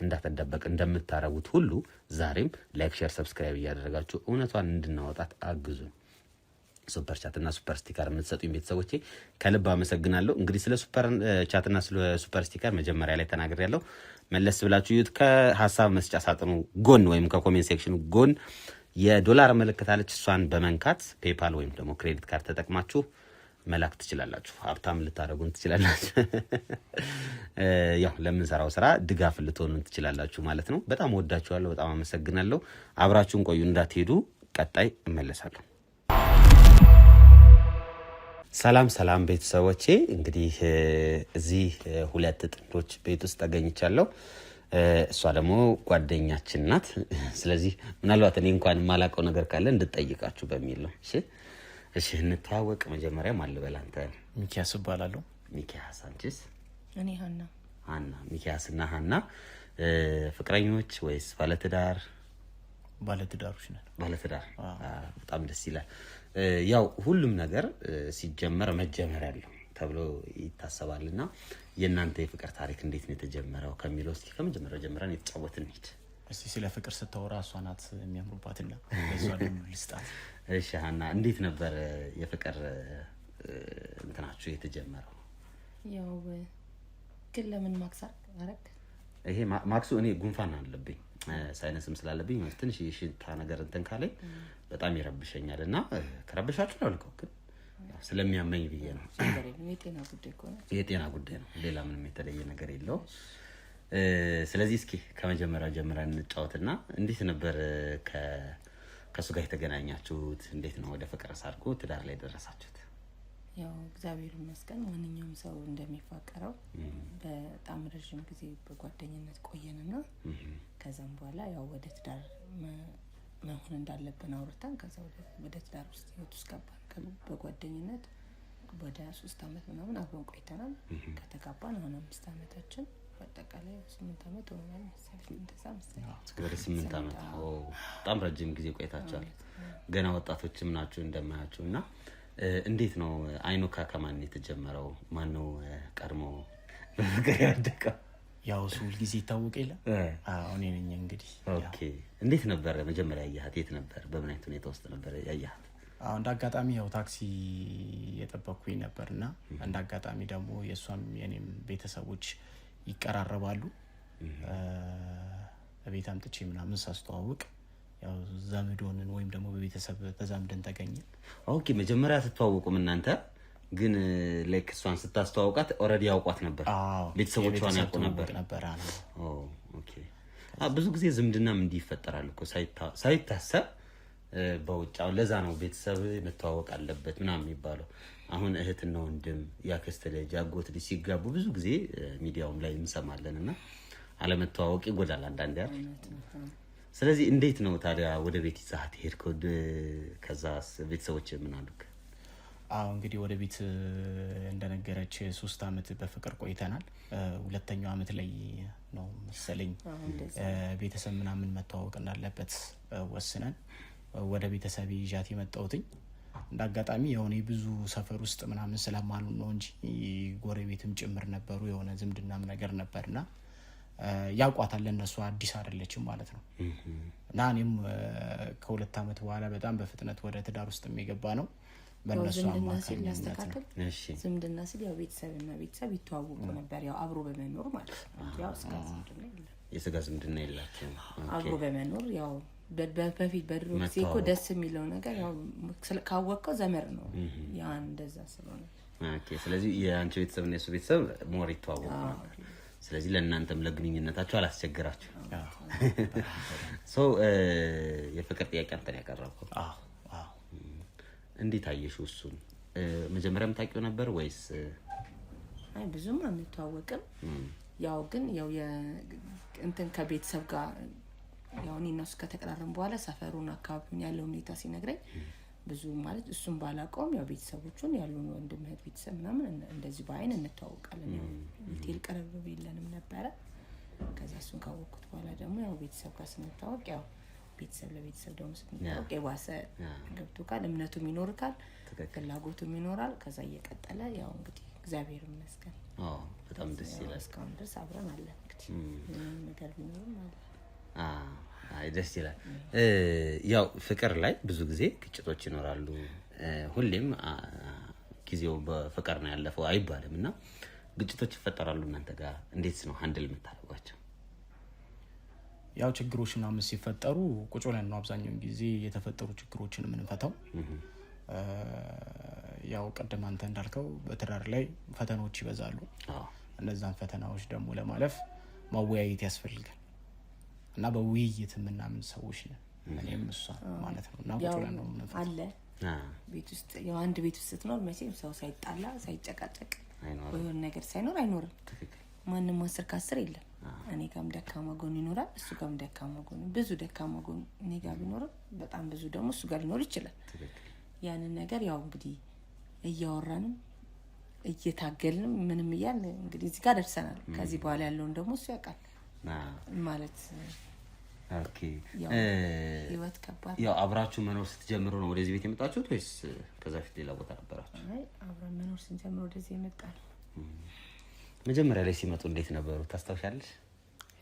እንዳትደበቅ እንደምታረጉት ሁሉ ዛሬም ላይክ፣ ሼር፣ ሰብስክራይብ እያደረጋችሁ እውነቷን እንድናወጣት አግዙን። ሱፐር ቻት እና ሱፐር ስቲከር የምትሰጡኝ ቤተሰቦቼ ከልብ አመሰግናለሁ። እንግዲህ ስለ ሱፐር ቻት እና ስለ ሱፐር ስቲከር መጀመሪያ ላይ ተናግሬያለሁ። መለስ ብላችሁ ይዩት። ከሀሳብ መስጫ ሳጥኑ ጎን ወይም ከኮሜንት ሴክሽኑ ጎን የዶላር ምልክት አለች። እሷን በመንካት ፔፓል ወይም ደግሞ ክሬዲት ካርድ ተጠቅማችሁ መላክ ትችላላችሁ። ሀብታም ልታደርጉን ትችላላችሁ። ያው ለምንሰራው ስራ ድጋፍ ልትሆኑን ትችላላችሁ ማለት ነው። በጣም ወዳችኋለሁ። በጣም አመሰግናለሁ። አብራችሁን ቆዩ፣ እንዳትሄዱ። ቀጣይ እመለሳለሁ። ሰላም ቤተሰቦቼ፣ እንግዲህ እዚህ ሁለት ጥንዶች ቤት ውስጥ ተገኝቻለሁ። እሷ ደግሞ ጓደኛችን ናት። ስለዚህ ምናልባት እኔ እንኳን የማላውቀው ነገር ካለ እንድጠይቃችሁ በሚል ነው። እሺ እንተዋወቅ። መጀመሪያ ማን ልበል? አንተ? ሚኪያስ እባላለሁ። ሚኪያስ። አንቺስ? እኔ ሀና። ሚኪያስ እና ሀና ፍቅረኞች ወይስ ባለትዳር? ባለትዳሮች ነን። ባለትዳር። በጣም ደስ ይላል። ያው ሁሉም ነገር ሲጀመር መጀመር ያለው ተብሎ ይታሰባልና የእናንተ የፍቅር ታሪክ እንዴት ነው የተጀመረው ከሚለው እስኪ ከመጀመሪያው ጀምረን የተጫወትን እንሂድ። እስቲ ስለ ፍቅር ስታወራ እሷ ናት የሚያምሩባትና እሷ ደግሞ ልስጣት። እሺ ሀና፣ እንዴት ነበር የፍቅር እንትናችሁ የተጀመረው? ያው ግን ለምን ማክሳር አረክ? ይሄ ማክሱ እኔ ጉንፋን አለብኝ፣ ሳይነስም ስላለብኝ ትንሽ የሽታ ነገር እንትን ካለኝ በጣም ይረብሸኛል እና ከረብሻችሁ ነው ልከው ግን ስለሚያመኝ ብዬ ነው። የጤና ጉዳይ ነው፣ ሌላ ምንም የተለየ ነገር የለው። ስለዚህ እስኪ ከመጀመሪያው ጀምረን እንጫወትና እንዴት ነበር ከሱ ጋር የተገናኛችሁት? እንዴት ነው ወደ ፍቅር ሳርጎ ትዳር ላይ ደረሳችሁት? ያው እግዚአብሔር ይመስገን ማንኛውም ሰው እንደሚፋቀረው በጣም ረጅም ጊዜ በጓደኝነት ቆየንና ከዛም በኋላ ያው ወደ ትዳር መሆን እንዳለብን አውርተን ከዛ ወደ ትዳር ውስጥ ህይወት ውስጥ ገባን። በጓደኝነት ወደ 3 አመት ምናምን አብረን ቆይተናል። ከተጋባን አሁን 5 አመታችን፣ በአጠቃላይ 8 አመት ሆኗል መሰለኝ። እንደዛ መሰለኝ ወደ 8 አመት። በጣም ረጅም ጊዜ ቆይታችኋል። ገና ወጣቶችም ናችሁ እንደማያችሁና እንዴት ነው አይኑካ ከማን የተጀመረው? ማን ነው ቀድሞ በፍቅር ያደቀው? ያው ሁል ጊዜ ይታወቅ የለ። እኔ ነኝ እንግዲህ። ኦኬ። እንዴት ነበር መጀመሪያ ያያት? የት ነበር? በምን አይነት ሁኔታ ውስጥ ነበር ያያት? እንደ አጋጣሚ ያው ታክሲ የጠበቅኩኝ ነበርና እንደ አጋጣሚ ደግሞ የሷም የኔም ቤተሰቦች ይቀራረባሉ። በቤት አምጥቼ ምናምን ሳስተዋውቅ ያው ዘመዶንን ወይም ደግሞ በቤተሰብ ተዛምደን ተገኘን። ኦኬ። መጀመሪያ ተተዋወቁም እናንተ ግን ላይክ እሷን ስታስተዋውቃት ኦሬዲ ያውቋት ነበር? ቤተሰቦቿን ያውቁ ነበር? ኦኬ። ብዙ ጊዜ ዝምድናም እንዲህ ይፈጠራል እኮ ሳይታሰብ በውጭ። አሁን ለዛ ነው ቤተሰብ መተዋወቅ አለበት ምናምን የሚባለው። አሁን እህትና ወንድም፣ ያክስት ልጅ፣ አጎት ልጅ ሲጋቡ ብዙ ጊዜ ሚዲያውም ላይ እንሰማለን እና አለመተዋወቅ ይጎዳል አንዳንዴ አይደል? ስለዚህ እንዴት ነው ታዲያ ወደ ቤት ይዛት ሄድከው? ከዛ ቤተሰቦች ምን አሉክ? እንግዲህ ወደ ቤት እንደነገረች 3 አመት በፍቅር ቆይተናል። 2ኛው አመት ላይ ነው መሰለኝ ቤተሰብ ምናምን መተዋወቅ እንዳለበት ወስነን ወደ ቤተሰብ ይዣት የመጣሁትኝ። እንዳጋጣሚ የሆነ ብዙ ሰፈር ውስጥ ምናምን ስለማሉ ነው እንጂ ጎረቤትም ጭምር ነበሩ። የሆነ ዝምድናም ነገር ነበርና ያውቋታል። ለነሱ አዲስ አይደለችም ማለት ነው። እና እኔም ከ2 አመት በኋላ በጣም በፍጥነት ወደ ትዳር ውስጥ የሚገባ ነው በእነሱ አማካኝነት ነው። እሺ። ዝምድና ሲል ያው ቤተሰብና ቤተሰብ ይተዋወቁ ነበር፣ ያው አብሮ በመኖር ማለት ነው። ያው እስከ ዝምድና የለም፣ የስጋ ዝምድና የላቸው። አብሮ በመኖር ያው በፊት በድሮ ጊዜ እኮ ደስ የሚለው ነገር ያው ካወቀው ዘመር ነው። ያ እንደዛ ስለሆነ ኦኬ። ስለዚህ የአንቺ ቤተሰብና የሱ ቤተሰብ ሞር ይተዋወቁ ነበር። ስለዚህ ለእናንተም ለግንኙነታችሁ አላስቸገራችሁ። የፍቅር ጥያቄ አንተን ያቀረብከው? እንዴት አየሽው እሱን? መጀመሪያም ታውቂው ነበር ወይስ? አይ ብዙም አንተዋወቅም። ያው ግን ያው እንትን ከቤተሰብ ጋር ያው እኔ እና እሱ ከተቀራረም በኋላ ሰፈሩን አካባቢውን ያለው ሁኔታ ሲነግረኝ ብዙ ማለት እሱን ባላቀውም ያው ቤተሰቦቹን ያሉን ወንድም እህት ቤተሰብ ምናምን እንደዚህ በአይን እንተዋወቃለን። ያው ዲቴል ቀረብ ብለንም ነበረ። ከዛ እሱን ካወቅኩት በኋላ ደግሞ ያው ቤተሰብ ጋር ስንተዋወቅ ያው ቤተሰብ ለቤተሰብ ደግሞ ስንተዋወቅ የባሰ ገብቶ ካል እምነቱም ይኖርካል፣ ፍላጎቱም ይኖራል። ከዛ እየቀጠለ ያው እንግዲህ እግዚአብሔር ይመስገን በጣም ደስ ይላል። እስካሁን ድረስ አብረን አለን። እንግዲህ ነገር ቢኖርም ማለት አይ ደስ ይላል። ያው ፍቅር ላይ ብዙ ጊዜ ግጭቶች ይኖራሉ። ሁሌም ጊዜው በፍቅር ነው ያለፈው አይባልም እና ግጭቶች ይፈጠራሉ እናንተ ጋር እንዴት ነው ሃንድል የምታደርጓቸው? ያው ችግሮች ምናምን ሲፈጠሩ ቁጭ ብለን ነው አብዛኛውን ጊዜ የተፈጠሩ ችግሮችን የምንፈታው። ያው ቀደም አንተ እንዳልከው በትዳር ላይ ፈተናዎች ይበዛሉ። እነዛን ፈተናዎች ደግሞ ለማለፍ ማወያየት ያስፈልጋል እና በውይይት የምናምን ሰዎች ነን እኔም እሷ ማለት ነው። እና ቁጭ ብለን ነው የምንፈታው አለ ቤት ውስጥ ያው አንድ ቤት ውስጥ ስትኖር መቼም ሰው ሳይጣላ ሳይጨቃጨቅ ወይ ነገር ሳይኖር አይኖርም። ማንንም 10 ከ10 የለም። እኔ ጋርም ደካማ ጎን ይኖራል፣ እሱ ጋርም ደካማ ጎን፣ ብዙ ደካማ ጎን እኔ ጋር ቢኖርም በጣም ብዙ ደግሞ እሱ ጋር ሊኖር ይችላል። ያንን ነገር ያው እንግዲህ እያወራንም እየታገልንም ምንም እያል እንግዲህ እዚህ ጋር ደርሰናል። ከዚህ በኋላ ያለውን ደግሞ እሱ ያውቃል ማለት ኦኬ። ህይወት ከባድ ያው አብራችሁ መኖር ስትጀምሩ ነው ወደዚህ ቤት የመጣችሁት ወይስ ከዛ ፊት ሌላ ቦታ ነበራችሁ? አይ አብረን መኖር ስንጀምር ወደዚህ የመጣን። መጀመሪያ ላይ ሲመጡ እንዴት ነበሩ ታስታውሻለሽ?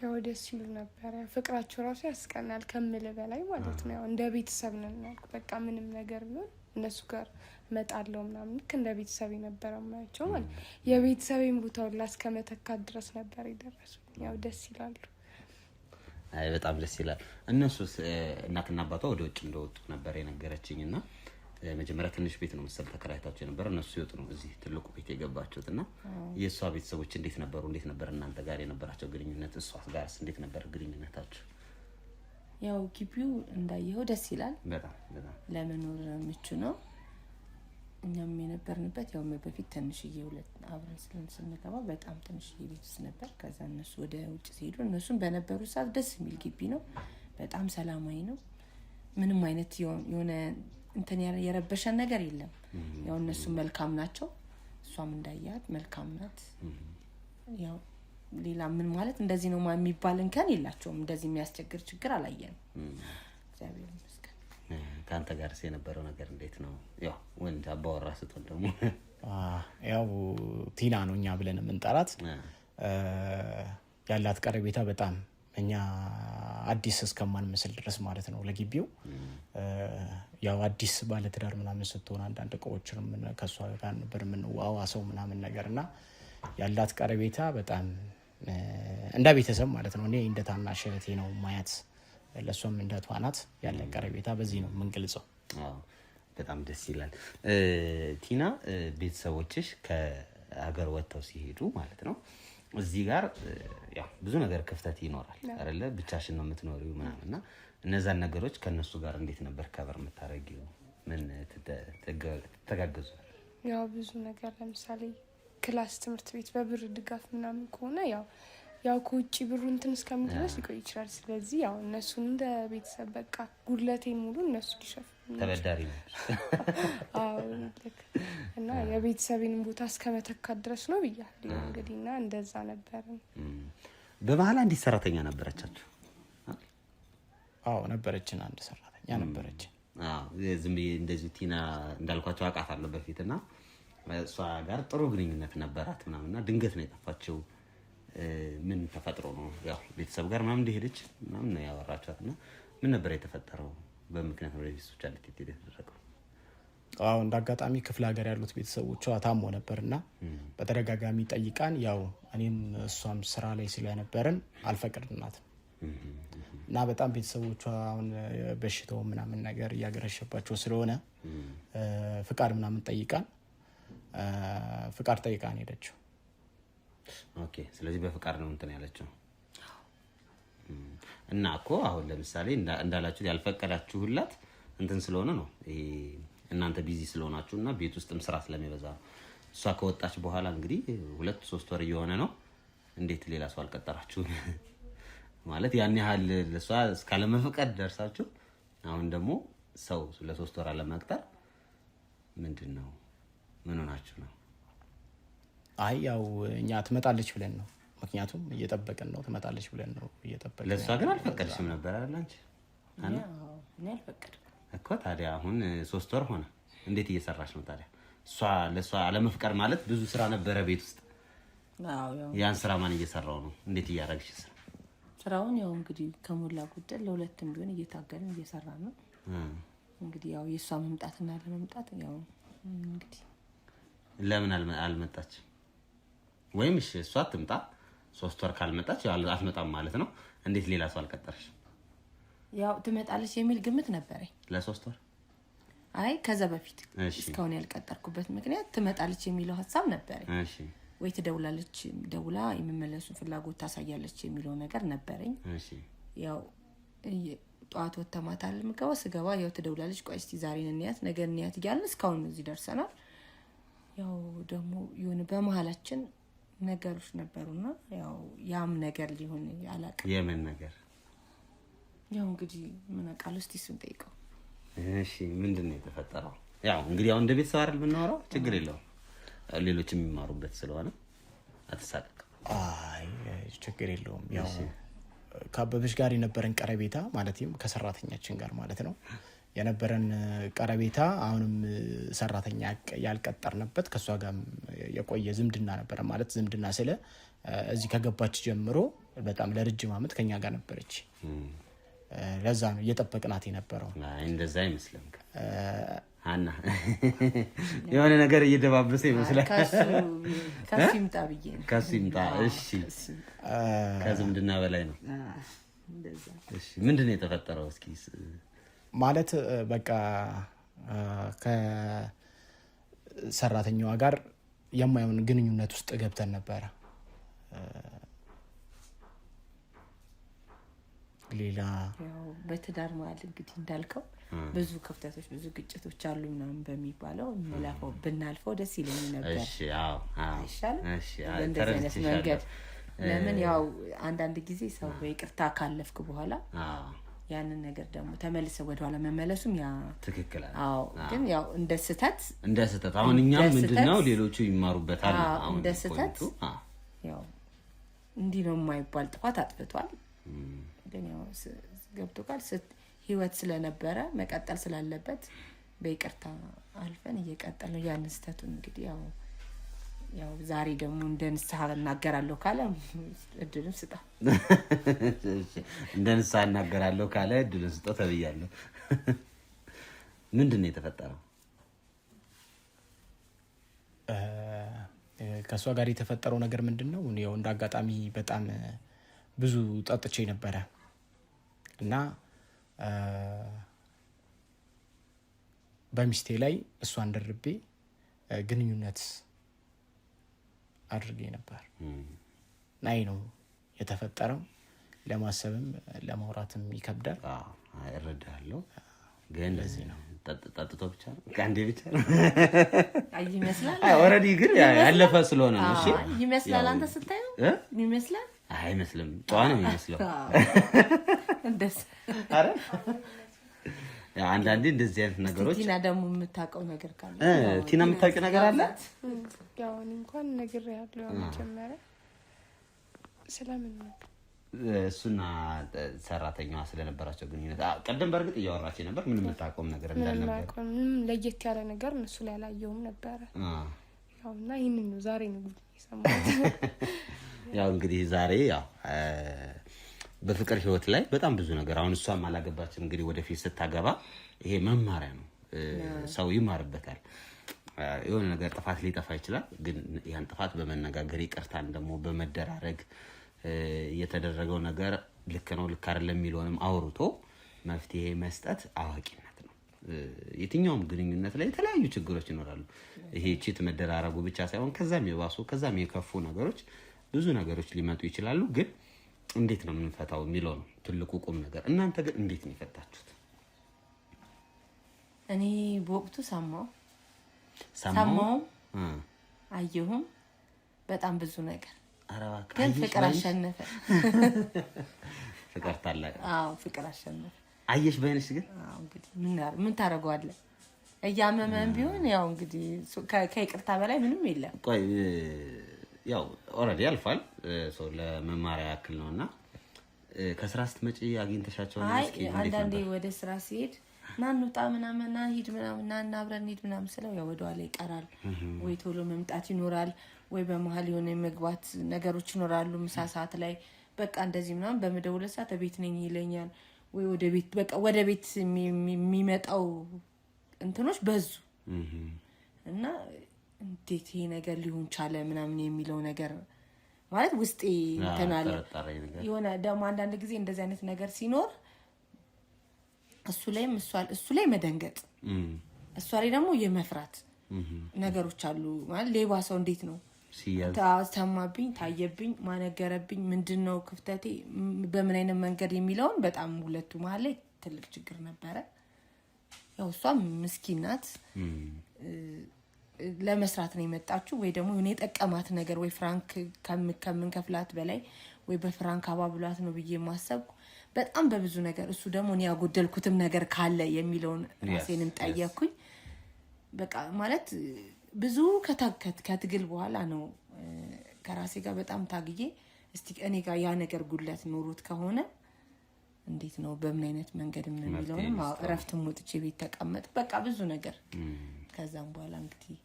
ያው ደስ ይሉ ነበር። ፍቅራቸው ራሱ ያስቀናል ከምል በላይ ማለት ነው። ያው እንደ ቤተሰብ ነን። በቃ ምንም ነገር ቢሆን እነሱ ጋር መጣለው ምናምን እንደ ቤተሰብ የነበረው ማያቸው ማለት የቤተሰብን ቦታውን ላስከመተካት ድረስ ነበር ይደረሱ። ያው ደስ ይላሉ። አይ በጣም ደስ ይላል። እነሱስ እናትና አባቷ ወደ ውጭ እንደወጡ ነበር የነገረችኝና መጀመሪያ ትንሽ ቤት ነው መሰል ተከራይታችሁ ነበር። እነሱ ሲወጡ ነው እዚህ ትልቁ ቤት የገባችሁትና የሷ ቤተሰቦች እንዴት ነበሩ? እንዴት ነበር እናንተ ጋር የነበራቸው ግንኙነት? እሷ ጋርስ እንዴት ነበር ግንኙነታችሁ? ያው ግቢው እንዳየው ደስ ይላል። በጣም ለመኖር ምቹ ነው። እኛም የነበርንበት ያው በፊት ትንሽዬ ሁለት አብረን ስንገባ በጣም ትንሽዬ ቤት ነበር። ከዛ እነሱ ወደ ውጭ ሲሄዱ እነሱም በነበሩ ሰዓት ደስ የሚል ግቢ ነው። በጣም ሰላማዊ ነው። ምንም አይነት የሆነ እንትን የረበሸን ነገር የለም። ያው እነሱ መልካም ናቸው፣ እሷም እንዳያት መልካም ናት። ያው ሌላ ምን ማለት እንደዚህ ነው የሚባል እንከን የላቸውም። እንደዚህ የሚያስቸግር ችግር አላየንም። እግዚአብሔር ይመስገን። ካንተ ጋርስ የነበረው ነገር እንዴት ነው? ያው ወንድ አባወራ ስትሆን ደግሞ ያው ቲና ነው እኛ ብለን የምንጠራት ያላት ቀረቤታ በጣም እኛ አዲስ እስከማንመስል ድረስ ማለት ነው ለግቢው። ያው አዲስ ባለ ትዳር ምናምን ስትሆን አንዳንድ እቃዎችንም ከሷ ጋር ነበር የምንዋዋሰው ምናምን ነገርና ያላት ቀረቤታ በጣም እንደ ቤተሰብ ማለት ነው። እኔ እንደ ታናሽ እህቴ ነው ማያት፣ ለሷም እንደ ቷናት ያለ ቀረቤታ በዚህ ነው የምንገልጸው። አዎ በጣም ደስ ይላል። ቲና ቤተሰቦችሽ ከሀገር ወጥተው ሲሄዱ ማለት ነው እዚህ ጋር ያው ብዙ ነገር ክፍተት ይኖራል አይደለ? ብቻሽን ነው የምትኖሪው ምናምንና እነዛን ነገሮች ከነሱ ጋር እንዴት ነበር ከበር የምታረጊው? ምን ተጋገዙ? ያው ብዙ ነገር ለምሳሌ ክላስ ትምህርት ቤት በብር ድጋፍ ምናምን ከሆነ ያው ከውጭ ብሩ እንትን እስከሚደርስ ሊቆይ ይችላል። ስለዚህ ያው እነሱ እንደ ቤተሰብ በቃ ጉድለቴን ሙሉ እነሱ ሊሸፍኑ ተበዳሪ ነው። አዎ እና የቤተሰቤን ቦታ እስከመተካት ድረስ ነው ብያለሁ እንግዲህ። እና እንደዛ ነበር። በመሀል አንዲት ሰራተኛ ነበረቻችሁ? አዎ ነበረችን፣ አንድ ሰራተኛ ነበረችን። አዎ ዝም ብዬ እንደዚህ ቲና እንዳልኳቸው አውቃታለሁ በፊትና እሷ ጋር ጥሩ ግንኙነት ነበራት ምናምንና ድንገት ነው የጠፋችው። ምን ተፈጥሮ ነው? ያው ቤተሰብ ጋር ምናምን እንደሄደች ምናምን ነው ያወራቻትና ምን ነበር የተፈጠረው? በምክንያት ነው ቤተሰቦቿ ልትሄድ የተደረገው? አዎ እንዳጋጣሚ ክፍለ ሀገር ያሉት ቤተሰቦቿ ታሞ ነበርና በተደጋጋሚ ጠይቃን፣ ያው እኔም እሷም ስራ ላይ ስለነበርን አልፈቀድናትም እና በጣም ቤተሰቦቿ አሁን በሽታው ምናምን ነገር እያገረሸባቸው ስለሆነ ፍቃድ ምናምን ጠይቃን ሄደችው። ኦኬ ስለዚህ በፍቃድ ነው እንትን ያለችው። እና እኮ አሁን ለምሳሌ እንዳላችሁ ያልፈቀዳችሁላት እንትን ስለሆነ ነው ይሄ እናንተ ቢዚ ስለሆናችሁና ቤት ውስጥም ስራ ስለሚበዛ ነው። እሷ ከወጣች በኋላ እንግዲህ 2-3 ወር እየሆነ ነው። እንዴት ሌላ ሰው አልቀጠራችሁም? ማለት ያን ያህል ለሷ እስካለመፍቀድ ደርሳችሁ አሁን ደግሞ ሰው ለ3 ወር አለመቅጠር ምንድነው? ምን ሆናችሁ ነው? አይ ያው እኛ ትመጣለች ብለን ነው፣ ምክንያቱም እየጠበቀን ነው። ትመጣለች ብለን ነው እየጠበቀን። ለሷ ግን አልፈቀድሽም ነበር አይደል አንቺ? እኔ አልፈቀድኩም እኮ። ታዲያ አሁን 3 ወር ሆነ። እንዴት እየሰራሽ ነው ታዲያ? ለሷ አለመፍቀድ ማለት ብዙ ስራ ነበረ ቤት ውስጥ። ያን ስራ ማን እየሰራው ነው? እንዴት እያደረግሽ ስራውን? ያው እንግዲህ ከሞላ ጎደል ለሁለቱም ቢሆን እየታገልን እየሰራን ነው። እንግዲህ ያው የሷ መምጣትና ለመምጣት ያው እንግዲህ ለምን አልመጣች ወይም እሺ እሷ ትምጣ 3 ወር ካልመጣች አትመጣም ማለት ነው እንዴት ሌላ ሰው አልቀጠረሽ ያው ትመጣለች የሚል ግምት ነበረኝ ለ3 ወር አይ ከዛ በፊት እስካሁን ያልቀጠርኩበት ምክንያት ትመጣለች የሚለው ሐሳብ ነበረኝ እሺ ወይ ትደውላለች ደውላ የመመለሱ ፍላጎት ታሳያለች የሚለው ነገር ነበረኝ እሺ ያው ጧት ወተማታል ስገባ ያው ትደውላለች ቆይ እስቲ ዛሬ እንያት ነገ እንያት ይያልን እስካሁን እዚህ ደርሰናል ያው ደግሞ ይሁን በመሐላችን ነገሮች ነበሩና ያው ያም ነገር ሊሆን ያላቀ የምን ነገር ያው እንግዲህ ምን አቃል እስቲ እሱን ጠይቀው እሺ ምንድነው የተፈጠረው ያው እንግዲህ አሁን እንደ ቤተሰብ አይደል የምናወራው ችግር የለውም ሌሎችም የሚማሩበት ስለሆነ አትሳቀቅ አይ ችግር የለውም ያው ከአበበሽ ጋር የነበረን ቀረቤታ ማለትም ከሰራተኛችን ጋር ማለት ነው የነበረን ቀረቤታ አሁንም ሰራተኛ ያልቀጠርንበት ከሷ ጋር የቆየ ዝምድና ነበር ማለት ዝምድና ስለ እዚህ ከገባች ጀምሮ በጣም ለረጅም አመት ከኛ ጋር ነበረች ለዛ ነው እየጠበቅናት የነበረው አይ እንደዛ አይመስልም አና የሆነ ነገር እየደባበሰ ይመስላል ከሱ ይምጣ እሺ ከዝምድና በላይ ነው እንደዛ እሺ ምንድነው የተፈጠረው እስኪ ማለት በቃ ከሰራተኛዋ ጋር የማይሆን ግንኙነት ውስጥ ገብተን ነበር ሌላ ያው በትዳር ማለት እንግዲህ እንዳልከው ብዙ ክፍተቶች ብዙ ግጭቶች አሉ ምናምን በሚባለው መላፈው ብናልፈው ደስ ይለኝ ነበር እሺ አዎ አይሻልም እሺ እንደዚህ መንገድ ለምን ያው አንዳንድ ጊዜ ሰው በይቅርታ ካለፍክ በኋላ ያንን ነገር ደግሞ ተመልሰው ወደ ኋላ መመለሱም ያ ትክክል አዎ ግን ያው እንደ ስተት አሁን እኛም ምንድነው ሌሎቹ ይማሩበታል አሁን እንደ ስተት ያው እንዲህ ነው የማይባል ጥፋት አጥፍቷል ግን ያው ገብቶ ቃል ህይወት ስለነበረ መቀጠል ስላለበት በይቅርታ አልፈን እየቀጠልን ያን ስተቱን እንግዲህ ያው ዛሬ ደግሞ እንደንስሐ እናገራለሁ ካለ እድሉን ስጣ እንደንስሐ እናገራለሁ ካለ እድሉን ስጣ ተብያለሁ ምንድነው የተፈጠረው ከሷ ጋር የተፈጠረው ነገር ምንድነው ነው እንዳጋጣሚ በጣም ብዙ ጠጥቼ ነበር እና በሚስቴ ላይ እሷን ደርቤ ግንኙነት አድርጌ ነበር ናይ ነው የተፈጠረው ለማሰብም ለማውራትም ይከብዳል እረዳለሁ ግን ለዚህ ነው ጠጥቶ ብቻ ነው ካንዴ ብቻ ነው አይ ይመስላል ኦሬዲ ግን ያለፈ ስለሆነ ነው እሺ ይመስላል አንተ ስታየው ይመስላል አይመስልም ጧ ነው የሚመስለው እንደስ አረ ያ አንዳንዴ እንደዚህ አይነት ነገሮች ቲና ደግሞ የምታውቀው ነገር ካለ ቲና የምታውቀው ነገር አለ ያው እንኳን ነገር ያለው መጀመሪያ ስለምን ነው እሱና ሰራተኛዋ ስለነበራቸው ግንኙነት ቀደም በርግጥ እያወራች ነበር ምንም የምታውቀው ነገር እንዳልነበር ምንም ለየት ያለ ነገር እነሱ ላይ አላየውም ነበር ያውና ይሄንን ነው ዛሬ ነው የሰማሁት ያው እንግዲህ ዛሬ ያው በፍቅር ህይወት ላይ በጣም ብዙ ነገር አሁን እሷም አላገባችም እንግዲህ ወደፊት ስታገባ ይሄ መማሪያ ነው ሰው ይማርበታል የሆነ ነገር ጥፋት ሊጠፋ ይችላል ግን ያን ጥፋት በመነጋገር ይቅርታን ደግሞ በመደራረግ የተደረገው ነገር ልክ ነው ልክ አይደለም የሚለውንም አውርቶ መፍትሄ መስጠት አዋቂነት ነው የትኛውም ግንኙነት ላይ የተለያዩ ችግሮች ይኖራሉ ይሄ ቺት መደራረጉ ብቻ ሳይሆን ከዛም የባሱ ከዛም የከፉ ነገሮች ብዙ ነገሮች ሊመጡ ይችላሉ ግን እንዴት ነው የምንፈታው የሚለው ነው ትልቁ ቁም ነገር እናንተ ግን እንዴት ነው የፈታችሁት እኔ በወቅቱ ሰማው አየሁም በጣም ብዙ ነገር ግን ፍቅር አሸነፈ ፍቅር ታላቅ ፍቅር አሸነፈ አየሽ በእነሱ ግን እንግዲህ ምን ታረጋዋለህ እያመመን ቢሆን ያው እንግዲህ ከይቅርታ በላይ ምንም የለም ቆይ ያው ኦሬዲ አልፏል ሰው ለመማሪያ ያክል ነውና ከስራ ስትመጪ አግኝተሻቸው ነው እስኪ አንዳንዴ ወደ ስራ ሲሄድ ናንውጣ ምናምን ና ሂድ ምናምን ና አብረን ሂድ ምናምን ስለው ያው ወደኋላ ይቀራል ወይ ቶሎ መምጣት ይኖራል ወይ በመሃል የሆነ መግባት ነገሮች ይኖራሉ ምሳ ሰዓት ላይ በቃ እንደዚህ ምናምን በመደወል ሰዓት ቤት ነኝ ይለኛል ወይ ወደ ቤት የሚመጣው እንትኖች በዙ እና እንዴት ይሄ ነገር ሊሆን ቻለ ምናምን የሚለው ነገር ማለት ውስጤ እንተናለ የሆነ ደግሞ አንዳንድ ጊዜ እንደዚህ አይነት ነገር ሲኖር እሱ ላይ መደንገጥ እሷ ላይ ደግሞ የመፍራት ነገሮች አሉ ማለት ሌባ ሰው እንዴት ነው ታማብኝ ታየብኝ ማነገረብኝ ምንድነው ክፍተቴ በምን አይነት መንገድ የሚለውን በጣም ሁለቱ መሀል ላይ ትልቅ ችግር ነበረ ያው እሷም ምስኪን ናት ለመስራት ነው የመጣችው ወይ ደግሞ እኔ ጠቀማት ነገር ወይ ፍራንክ ከምን ከፍላት በላይ ወይ በፍራንክ አባብሏት ነው ብዬ ማሰብኩ በጣም በብዙ ነገር እሱ ደግሞ እኔ ያጎደልኩትም ነገር ካለ የሚለውን ራሴንም ጠየቅኩኝ በቃ ማለት ብዙ ከትግል በኋላ ነው ከራሴ ጋር በጣም ታግዬ እስቲ እኔ ጋር ያ ነገር ጉድለት ኖሮት ከሆነ እንዴት ነው በምን አይነት መንገድ የሚለውንም አረፍትም ወጥቼ ቤት ተቀመጥ በቃ ብዙ ነገር ከዛም በኋላ እንግዲህ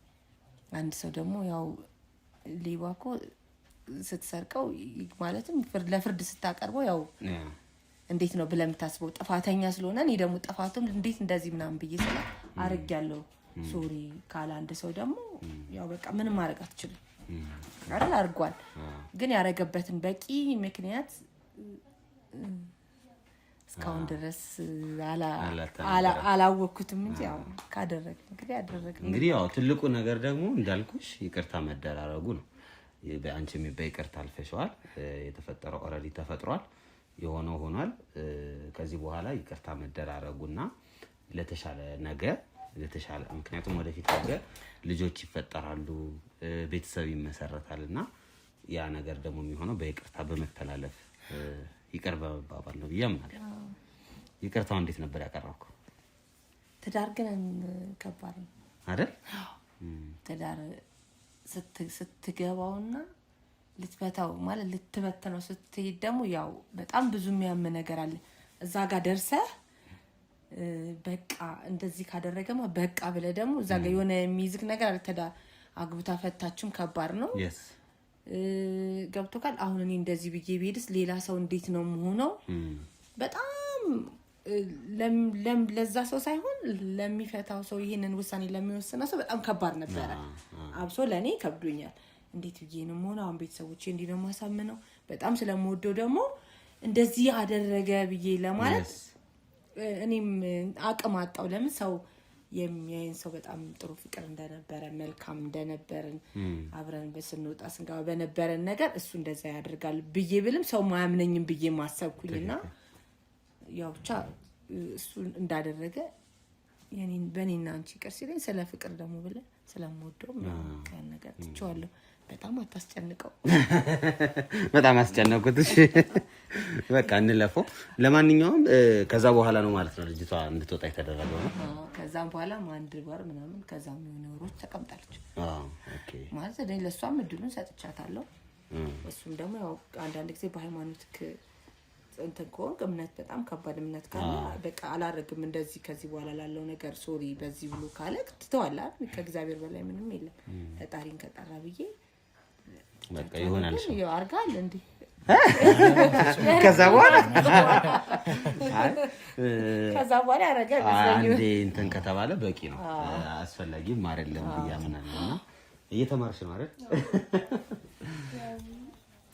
አንድ ሰው ደግሞ ያው ሊባኮ ስትሰርቀው ማለትም ለፍርድ ስታቀርበው ያው እንዴት ነው ብለም ታስበው ጥፋተኛ ስለሆነ እኔ ደግሞ ጥፋቱም እንዴት እንደዚህ ምናምን ብዬ ስለ አርጋለሁ ሶሪ ካለ አንድ ሰው ደግሞ ያው በቃ ምንም ማድረግ አትችልም አይደል አርጓል ግን ያረገበትን በቂ ምክንያት እስካሁን ድረስ አላወኩትም እንጂ ያው ካደረገ እንግዲህ ያው ትልቁ ነገር ደግሞ እንዳልኩሽ ይቅርታ መደራረጉ ነው በአንቺም በይቅርታ አልፈሽዋል የተፈጠረው ኦሬዲ ተፈጥሯል የሆነው ሆኗል ከዚህ በኋላ ይቅርታ መደራረጉና ለተሻለ ነገር ለተሻለ ምክንያቱም ወደፊት ነገር ልጆች ይፈጠራሉ ቤተሰብ ይመሰረታልና ያ ነገር ደግሞ የሚሆነው በይቅርታ በመተላለፍ ይቅር በመባባል ነው ያምናል ይቅርታው እንዴት ነበር ያቀረብከው ትዳር ግን ከባድ ነው አይደል ትዳር ስትገባውና ልትፈታው ማለት ልትበተነው ስትሄድ ደግሞ ያው በጣም ብዙ የሚያም ነገር አለ እዛ ጋር ደርሰህ በቃ እንደዚህ ካደረገማ በቃ ብለ ደግሞ እዛ ጋር የሆነ የሚዝግ ነገር ትዳር አግብታ ፈታችም ከባድ ነው ገብቶካል አሁን እኔ እንደዚህ ብዬ ብሄድስ ሌላ ሰው እንዴት ነው የምሆነው በጣም ለዛ ሰው ሳይሆን ለሚፈታው ሰው ይሄንን ውሳኔ ለሚወስነው ሰው በጣም ከባድ ነበር አብሶ ለኔ ከብዶኛል እንዴት ብዬ ነው ሆነ አሁን ቤተሰቦቼ እንዲ ነው ማሳመነው በጣም ስለምወደው ደግሞ እንደዚህ አደረገ ብዬ ለማለት እኔም አቅም አጣው ለምን ሰው የሚያይን ሰው በጣም ጥሩ ፍቅር እንደነበረ መልካም እንደነበርን አብረን በስንወጣ ስንጋባ በነበረን ነገር እሱ እንደዛ ያደርጋል ብዬ ብልም ሰው ማያምነኝም ብዬ ማሰብኩኝና ያው ብቻ እሱ እንዳደረገ የኔን በኔና አንቺ ቅር ሲለኝ ስለ ፍቅር ደግሞ ብለ ስለምወደው ያን ነገር ትቻለሁ በጣም አታስጨንቀው በጣም አስጨነቁት እሺ በቃ እንለፈው ለማንኛውም ከዛ በኋላ ነው ማለት ነው ልጅቷ እንድትወጣ የተደረገው ነው ከዛም በኋላ አንድ ወር ምናምን ከዛም የሆነ ወሮች ተቀምጣለች ኦኬ ማለት እኔ ለሷም እድሉን ሰጥቻታለሁ እሱም ደግሞ ያው አንዳንድ ጊዜ በሃይማኖትክ እንትን ኮንክ እምነት በጣም ከባድ እምነት ካለ በቃ አላረግም እንደዚህ ከዚህ በኋላ ላለው ነገር ሶሪ በዚህ ብሎ ካለ ትተዋላ ከእግዚአብሔር በላይ ምንም የለም ፈጣሪን ከጠራ ብዬ በቃ ይሆናል ያው አርጋል እንዴ ከዛ በኋላ ያረጋ አንዴ እንትን ከተባለ በቂ ነው አስፈላጊም አይደለም ብያምናለሁና እየተማርሽ ነው አይደል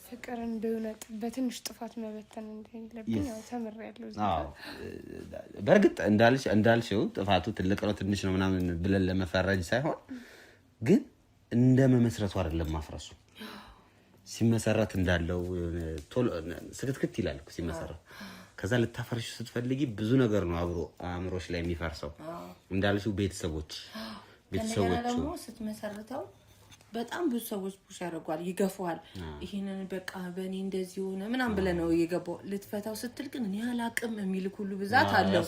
ፍቅርን በእውነት በትንሽ ጥፋት መበተን እንደሌለብኝ ያው ተምሬያለሁ በርግጥ እንዳልሽው ጥፋቱ ትልቅ ነው ትንሽ ነው ምናምን ብለን ለመፈረጅ ሳይሆን ግን እንደመመስረቱ አይደለም ማፍረሱ ሲመሰረት እንዳለው ቶሎ ስክትክት ይላል እኮ ሲመሰረት ከዛ ልታፈርሽ ስትፈልጊ ብዙ ነገር ነው አብሮ አእምሮሽ ላይ የሚፈርሰው እንዳልሽው ቤተሰቦች ደግሞ ስትመሰርተው በጣም ብዙ ሰዎች ፑሽ ያደርጓል ይገፋዋል ይሄንን በቃ በእኔ እንደዚህ ሆነ ምናምን ብለ ነው ይገባው ልትፈታው ስትል ግን እኔ አላቅም የሚል ሁሉ ብዛት አለው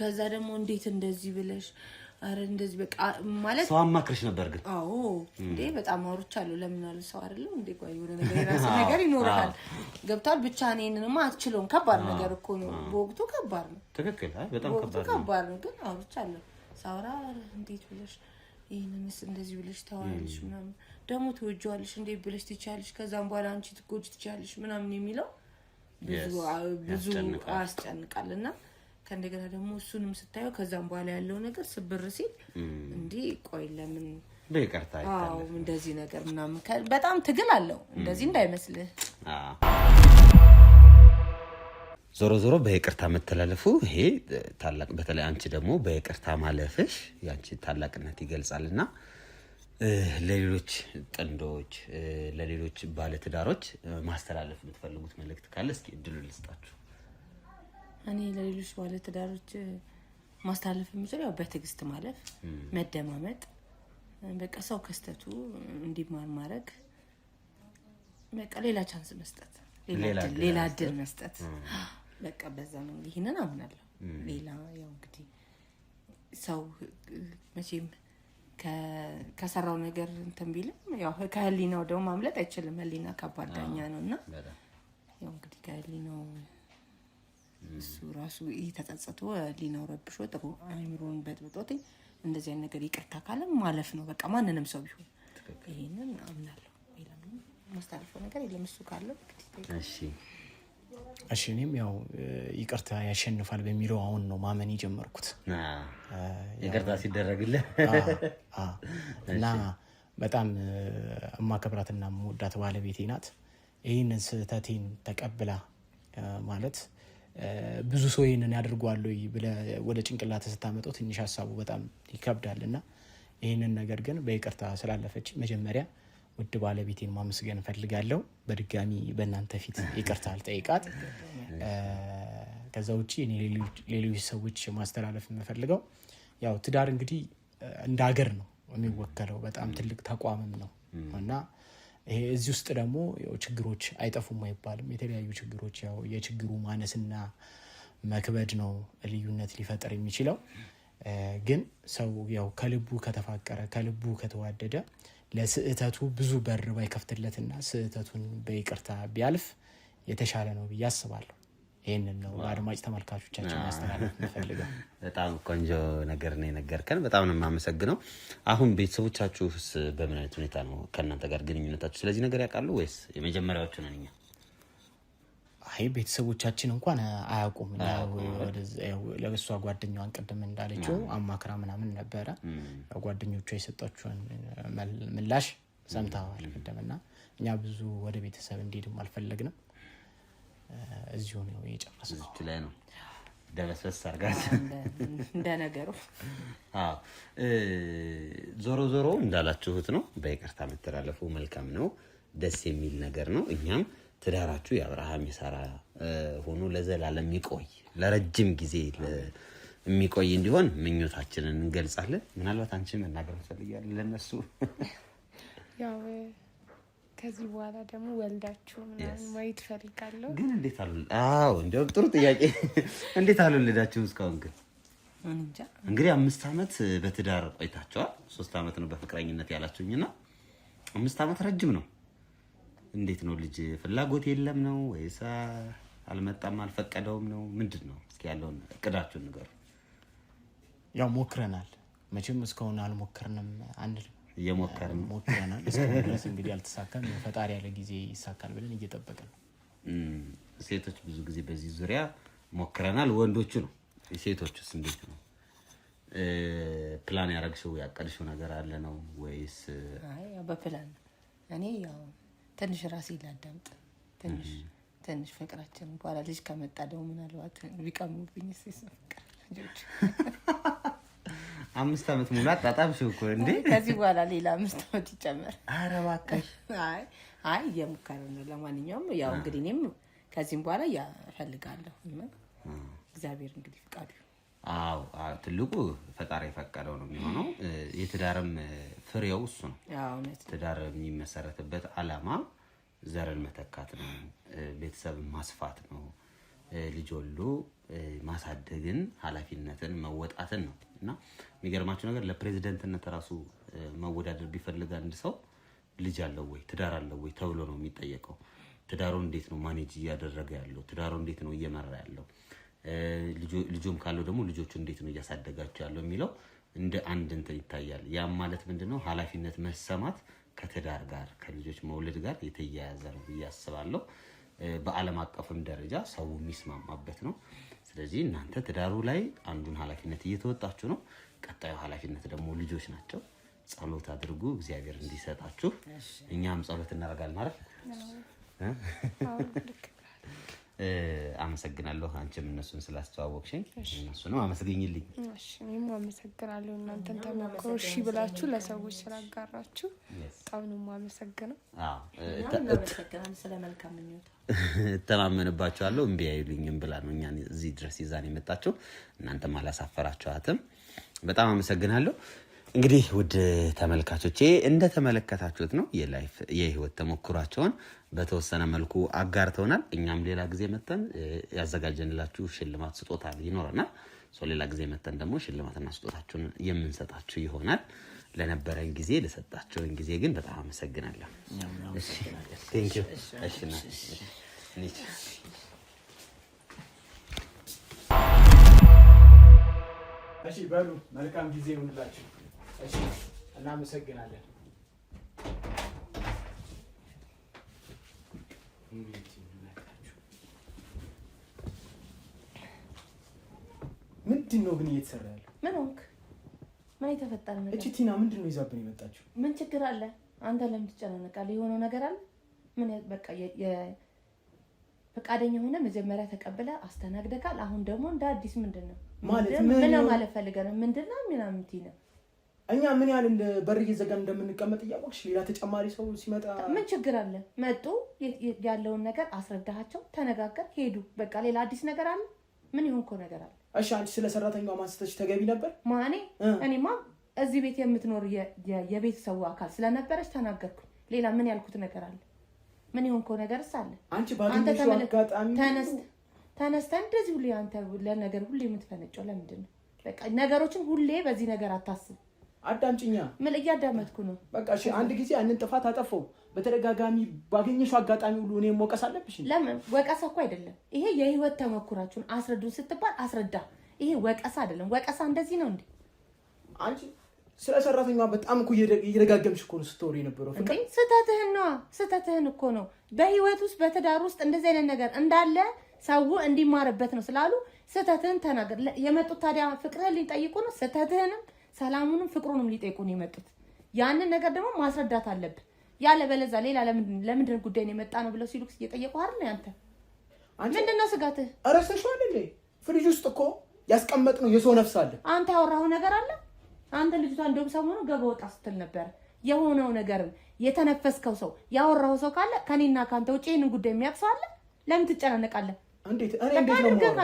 ከዛ ደግሞ እንዴት እንደዚህ ብለሽ አረ እንደዚህ በቃ ማለት ሰው አማክርሽ ነበር ግን አዎ እንዴ በጣም አውርቻለሁ ለምን አለ ሰው አይደለም እንዴ ቆይ የሆነ ነገር ራስ ነገር ይኖርሃል ገብቷል ብቻ እኔንማ አትችለውም ከባድ ነገር እኮ ነው በወቅቱ ከባድ ነው ትክክል አይ በጣም ከባድ ነው ግን አውርቻለሁ ሳውራ እንዴት ብለሽ ይሄንንስ እንደዚህ ብለሽ ታዋልሽ ምናምን ደግሞ ትወጂዋለሽ እንዴ ብለሽ ትቻለሽ ከዛም በኋላ አንቺ ትጎጂ ትቻለሽ ምናምን የሚለው ብዙ አስጨንቃልና ከእንደገና ደግሞ እሱንም ስታየው ከዛም በኋላ ያለው ነገር ስብር ሲል እንዲህ ቆይ ለምን በይቅርታ አዎ እንደዚህ ነገር ምናምን በጣም ትግል አለው እንደዚህ እንዳይመስልህ። ዞሮ ዞሮ በይቅርታ መተላለፉ ይሄ ታላቅ በተለይ አንቺ ደግሞ በይቅርታ ማለፍሽ ያንቺ ታላቅነት ይገልጻልና ለሌሎች ጥንዶች ለሌሎች ባለትዳሮች ማስተላለፍ የምትፈልጉት መልእክት ካለ እስኪ እድሉ ልስጣችሁ። እኔ ለሌሎች ባለትዳሮች ማስተላለፍ የምችለው በትዕግስት ማለፍ፣ መደማመጥ፣ በቃ ሰው ከስተቱ እንዲማር ማድረግ፣ በቃ ሌላ ቻንስ መስጠት፣ ሌላ እድል መስጠት። በቃ በዛ ነው ይሄንን አምናለሁ። ሌላ ያው እንግዲህ ሰው መቼም ከሰራው ነገር እንትን ቢልም ያው ከህሊናው ደግሞ ማምለጥ አይችልም። ህሊና ከባድ ዳኛ ነውና ያው እንግዲህ ከህሊናው እሱ ራሱ ተጸጽቶ ህሊናው ረብሾ ጥሩ አይምሮን በጥብጦት እንደዚህ አይነት ነገር ይቅርታ ካለ ማለፍ ነው በቃ ማንንም ሰው ቢሆን ይሄንን አምናለሁ። ይላም ማስተላለፈው ነገር የለም እሱ ካለ እንግዲህ እሺ እኔም ያው ይቅርታ ያሸንፋል በሚለው አሁን ነው ማመን የጀመርኩት። ይቅርታ ሲደረግልህ እና በጣም ማከብራትና መወዳት ባለቤቴ ናት። ይሄንን ስህተቴን ተቀብላ ማለት ብዙ ሰው ይሄንን ያደርጓል ብለ ወደ ጭንቅላት ስታመጣው ትንሽ ሐሳቡ በጣም ይከብዳልና ይሄንን ነገር ግን በይቅርታ ስላለፈች መጀመሪያ ውድ ባለቤቴን ማመስገን ፈልጋለሁ። በድጋሚ በእናንተ ፊት ይቅርታ አልጠይቃት። ከዛ ውጪ እኔ ሌሎች ሰዎች ማስተላለፍ የምፈልገው ያው ትዳር እንግዲህ እንደ ሀገር ነው የሚወከለው በጣም ትልቅ ተቋምም ነው እና ይሄ እዚህ ውስጥ ደግሞ ያው ችግሮች አይጠፉም አይባልም። የተለያዩ ችግሮች ያው የችግሩ ማነስና መክበድ ነው ልዩነት ሊፈጠር የሚችለው። ግን ሰው ያው ከልቡ ከተፋቀረ ከልቡ ከተዋደደ ለስህተቱ ብዙ በር ባይከፍትለትና ስህተቱን በይቅርታ ቢያልፍ የተሻለ ነው ብዬ አስባለሁ። ይሄንን ነው አድማጭ ተመልካቾቻችን ማስተላለፍ የምፈልገው። በጣም ቆንጆ ነገር ነው የነገርከን። በጣም ነው የማመሰግነው። አሁን ቤተሰቦቻችሁስ በምን አይነት ሁኔታ ነው ከእናንተ ጋር ግንኙነታችሁ? ስለዚህ ነገር ያውቃሉ ወይስ የመጀመሪያዎቹ ነን እኛ? አይ ቤተሰቦቻችን እንኳን አያውቁም። ያው ለእሷ ጓደኛዋን ቅድም እንዳለችው አማክራ ምናምን ነበረ። ያው ጓደኞቿ የሰጣችውን ምላሽ ሰምተዋል ቅድምና እኛ ብዙ ወደ ቤተሰብ እንዲሄድም አልፈለግንም። እዚሁ ነው የጨረስነው። እዚህ ላይ ነው ደረሰስ አርጋት እንደነገሩ። ዞሮ ዞሮ እንዳላችሁት ነው በይቅርታ መተላለፉ መልካም ነው፣ ደስ የሚል ነገር ነው። እኛም ትዳራችሁ የአብርሃም የሳራ ሆኖ ለዘላለም ይቆይ ለረጅም ጊዜ የሚቆይ እንዲሆን ምኞታችንን እንገልጻለን። ምናልባት አንቺ መናገር ትፈልጊያለሽ ለነሱ? ያው ከዚህ በኋላ ደግሞ ወልዳችሁ ማየት ፈልጋለሁ። ግን እንዴት አሉ? እንደው ጥሩ ጥያቄ። እንዴት አልወለዳችሁ እስካሁን? ግን እንግዲህ 5 አመት በትዳር ቆይታችኋል። 3 አመት ነው በፍቅረኝነት ያላችሁኝና 5 አመት ረጅም ነው። እንዴት ነው? ልጅ ፍላጎት የለም ነው ወይስ አልመጣም አልፈቀደውም ነው? ምንድነው? እስኪ ያለውን እቅዳችሁን ንገሩ። ያው ሞክረናል። መቼም እስካሁን አልሞከርንም። እየሞከርን ሞክረናል። እስካሁን ድረስ እንግዲህ አልተሳካም። ፈጣሪ ያለ ጊዜ ይሳካል ብለን እየጠበቅን ነው። ሴቶች ብዙ ጊዜ በዚህ ዙሪያ ሞክረናል። ወንዶቹ ነው። ሴቶቹስ እንዴት ነው? ፕላን ያረግሽው ያቀድሽው ነገር አለ ነው ወይስ? አይ በፕላን እኔ ያው ትንሽ ራሴ ላዳምጥ ትንሽ ፍቅራችን በኋላ ልጅ ከመጣ ደግሞ ምናልባት ቢቀሙብኝ ሲሰፍቀር ልጅ 5 አመት ሙሉ አጣጣምሽው እኮ እንዴ? ከዚህ በኋላ ሌላ 5 አመት ይጨመር። ኧረ እባክሽ። አይ የሙከራው ነው። ለማንኛውም ያው እንግዲህ እኔም ከዚህም በኋላ ያፈልጋለሁ እግዚአብሔር እንግዲህ ፍቃዱ። ትልቁ ፈጣሪ የፈቀደው ነው የሚሆነው። የትዳርም ፍሬው እሱ ነው። ትዳር የሚመሰረትበት አላማ ዘርን መተካት ነው፣ ቤተሰብን ማስፋት ነው፣ ልጅ ወልዶ ማሳደግን ኃላፊነትን መወጣትን ነው። እና የሚገርማችሁ ነገር ለፕሬዝዳንትነት ራሱ መወዳደር ቢፈልግ አንድ ሰው ልጅ አለው ወይ ትዳር አለው ወይ ተብሎ ነው የሚጠየቀው። ትዳሩን እንዴት ነው ማኔጅ እያደረገ ያለው? ትዳሩን እንዴት ነው እየመራ ያለው? ልጆም ካለው ደግሞ ልጆቹ እንዴት ነው እያሳደጋቸው ያለው የሚለው እንደ አንድ እንትን ይታያል። ያም ማለት ምንድነው? ኃላፊነት መሰማት ከትዳር ጋር ከልጆች መውለድ ጋር የተያያዘ ነው ብዬ አስባለሁ። በዓለም አቀፍም ደረጃ ሰው የሚስማማበት ነው። ስለዚህ እናንተ ትዳሩ ላይ አንዱን ኃላፊነት እየተወጣችሁ ነው። ቀጣዩ ኃላፊነት ደግሞ ልጆች ናቸው። ጸሎት አድርጉ እግዚአብሔር እንዲሰጣችሁ። እኛም ጸሎት እናደርጋለን ማለት አመሰግናለሁ። አንቺም እነሱን ስላስተዋወቅሽኝ እነሱንም አመስግኝልኝ። እሺ እኔም አመሰግናለሁ እናንተን ተመክሮ እሺ ብላችሁ ለሰዎች ስላጋራችሁ በጣም ነው የማመሰግነው። እናመሰግናለን ስለ መልካም ምኞታ። ተማመንባችኋለሁ እምቢ አይሉኝም ብላ ነው እኛን እዚህ ድረስ ይዛን የመጣችው። እናንተም አላሳፈራችኋትም። በጣም አመሰግናለሁ። እንግዲህ ውድ ተመልካቾቼ እንደተመለከታችሁት ነው የህይወት ተሞክሯቸውን በተወሰነ መልኩ አጋርተውናል። እኛም ሌላ ጊዜ መተን ያዘጋጀንላችሁ ሽልማት ስጦታ ይኖርናል። ሌላ ጊዜ መተን ደግሞ ሽልማትና ስጦታችሁን የምንሰጣችሁ ይሆናል። ለነበረን ጊዜ ለሰጣችሁን ጊዜ ግን በጣም አመሰግናለሁ። እሺ ቴንክ ዩ። እሺ በሉ መልካም ጊዜ ይሁንላችሁ። እሺ እናመሰግናለን። ምንድነው ግን እየተሰራ ያለው? ምን ሆንክ? ምን የተፈጠረ ነገር? እቺ ቲና ምንድነው ይዛብን የመጣችው? ምን ችግር አለ? አንተ ለምን ትጨናነቃለህ? የሆነው ነገር አለ። ምን በቃ ፈቃደኛ ሆነ መጀመሪያ ተቀበለ አስተናግደካል። አሁን ደግሞ እንደ አዲስ ምንድነው ማለት ምን ማለት ፈልገህ ነው? ምንድነው ምናምን ቲና እኛ ምን ያህል እንደ በር እየዘጋን እንደምንቀመጥ እያወቅሽ ሌላ ተጨማሪ ሰው ሲመጣ ምን ችግር አለ? መጡ ያለውን ነገር አስረዳሃቸው፣ ተነጋገር፣ ሄዱ። በቃ ሌላ አዲስ ነገር አለ? ምን ይሆንኮ ነገር አለ? እሺ አንቺ ስለ ሰራተኛዋ ማስተሽ ተገቢ ነበር? ማኔ እኔማ እዚህ ቤት የምትኖር የቤተሰቡ አካል ስለነበረች ተናገርኩ። ሌላ ምን ያልኩት ነገር አለ? ምን ይሆንኮ ነገርስ አለ? አንቺ ባገኘሽው አጋጣሚ ተነስተን እንደዚህ ሁሌ አንተ ለነገር ሁሌ የምትፈነጨው ለምንድን ነው? በቃ ነገሮችን ሁሌ በዚህ ነገር አታስብ። አዳምጪኛ። ምን እያዳመጥኩ ነው? በቃ እሺ አንድ ጊዜ አንን ጥፋት አጠፋው በተደጋጋሚ ባገኘሽው አጋጣሚ ሁሉ እኔ ሞቀስ አለብሽ? ለምን ወቀሳ እኮ አይደለም ይሄ። የህይወት ተሞክራችሁን አስረዱን ስትባል አስረዳ። ይሄ ወቀሳ አይደለም። ወቀሳ እንደዚህ ነው እንዴ? አንቺ ስለ ሰራተኛዋ በጣም እኮ እየደጋገምሽ እኮ ነው ስትወሪ የነበረው። ፍቅር ስህተትህን እኮ ነው። በህይወት ውስጥ በትዳር ውስጥ እንደዚህ አይነት ነገር እንዳለ ሰው እንዲማርበት ነው ስላሉ ስህተትህን ተናገር። የመጡት ታዲያ ፍቅርህን ሊጠይቁ ነው። ስህተትህንም ሰላሙንም ፍቅሩንም ሊጠይቁ ነው የመጡት። ያንን ነገር ደግሞ ማስረዳት አለብህ። ያለ በለዛ ሌላ ለምንድን ጉዳይ ነው የመጣ ነው ብለው ሲሉክስ እየጠየቁ አይደል? አንተ ምንድነው ስጋትህ? አረስተሽዋል እንዴ? ፍሪጅ ውስጥ እኮ ያስቀመጥነው የሰው ነፍስ አለ። አንተ ያወራኸው ነገር አለ። አንተ ልጅቷ እንደውም ሰሞኑን ገባ ወጣ ስትል ነበር። የሆነው ነገርም የተነፈስከው ሰው ያወራኸው ሰው ካለ ከኔና ካንተ ውጪ ይሄንን ጉዳይ የሚያቅሰው አለ። ለምን ትጨናነቃለህ? እንዴት እኔ እንዴት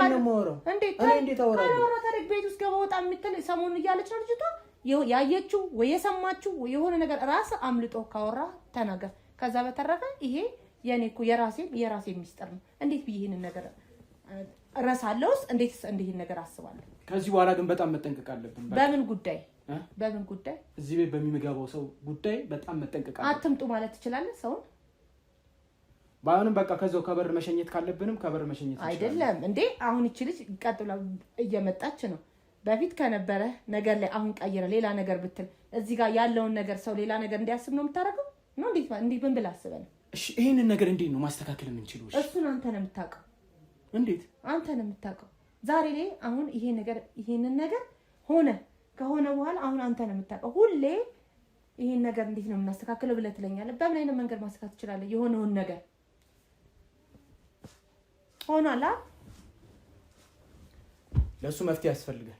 ነው የማወራው? እንዴት አወራለሁ? ታዲያ ቤት ውስጥ ገባ ወጣ የምትል ሰሞኑን እያለች ነው ልጅቷ። ያየችው ወይ የሰማችው የሆነ ነገር ራስ አምልጦ ካወራ ተናገር። ከዛ በተረፈ ይሄ የኔ እኮ የራሴ ሚስጥር ነው። እንዴት ብዬ ይሄንን ነገር እረሳለሁስ? እንዴትስ ይሄን ነገር አስባለሁ? ከዚህ በኋላ ግን በጣም መጠንቀቅ አለብን። በምን ጉዳይ? እዚህ ቤት በሚገባው ሰው ጉዳይ በጣም መጠንቀቅ አለብን። አትምጡ ማለት ትችላለህ ሰውን? ባይሆንም በቃ ከዛው ከበር መሸኘት ካለብንም ከበር መሸኘት አይደለም እንዴ? አሁን እቺ ልጅ ቀጥላ እየመጣች ነው። በፊት ከነበረ ነገር ላይ አሁን ቀይረ ሌላ ነገር ብትል እዚህ ጋር ያለውን ነገር ሰው ሌላ ነገር እንዲያስብ ነው የምታረገው ነው? እንዴት ምን ብላ አስበህ ነው? እሺ ይሄንን ነገር እንዴት ነው ማስተካከል የምንችለው? እሱን አንተ ነው የምታውቀው። እንዴት? አንተ ነው የምታውቀው። ዛሬ ላይ አሁን ይሄንን ነገር ከሆነ በኋላ አሁን አንተ ነው የምታውቀው። ሁሌ ይሄን ነገር እንዴት ነው የምናስተካክለው ብለህ ትለኛለህ። በምን አይነት መንገድ ማስተካከል ትችላለህ? የሆነውን ነገር ሆኗላ። ለሱ መፍትሄ ያስፈልጋል።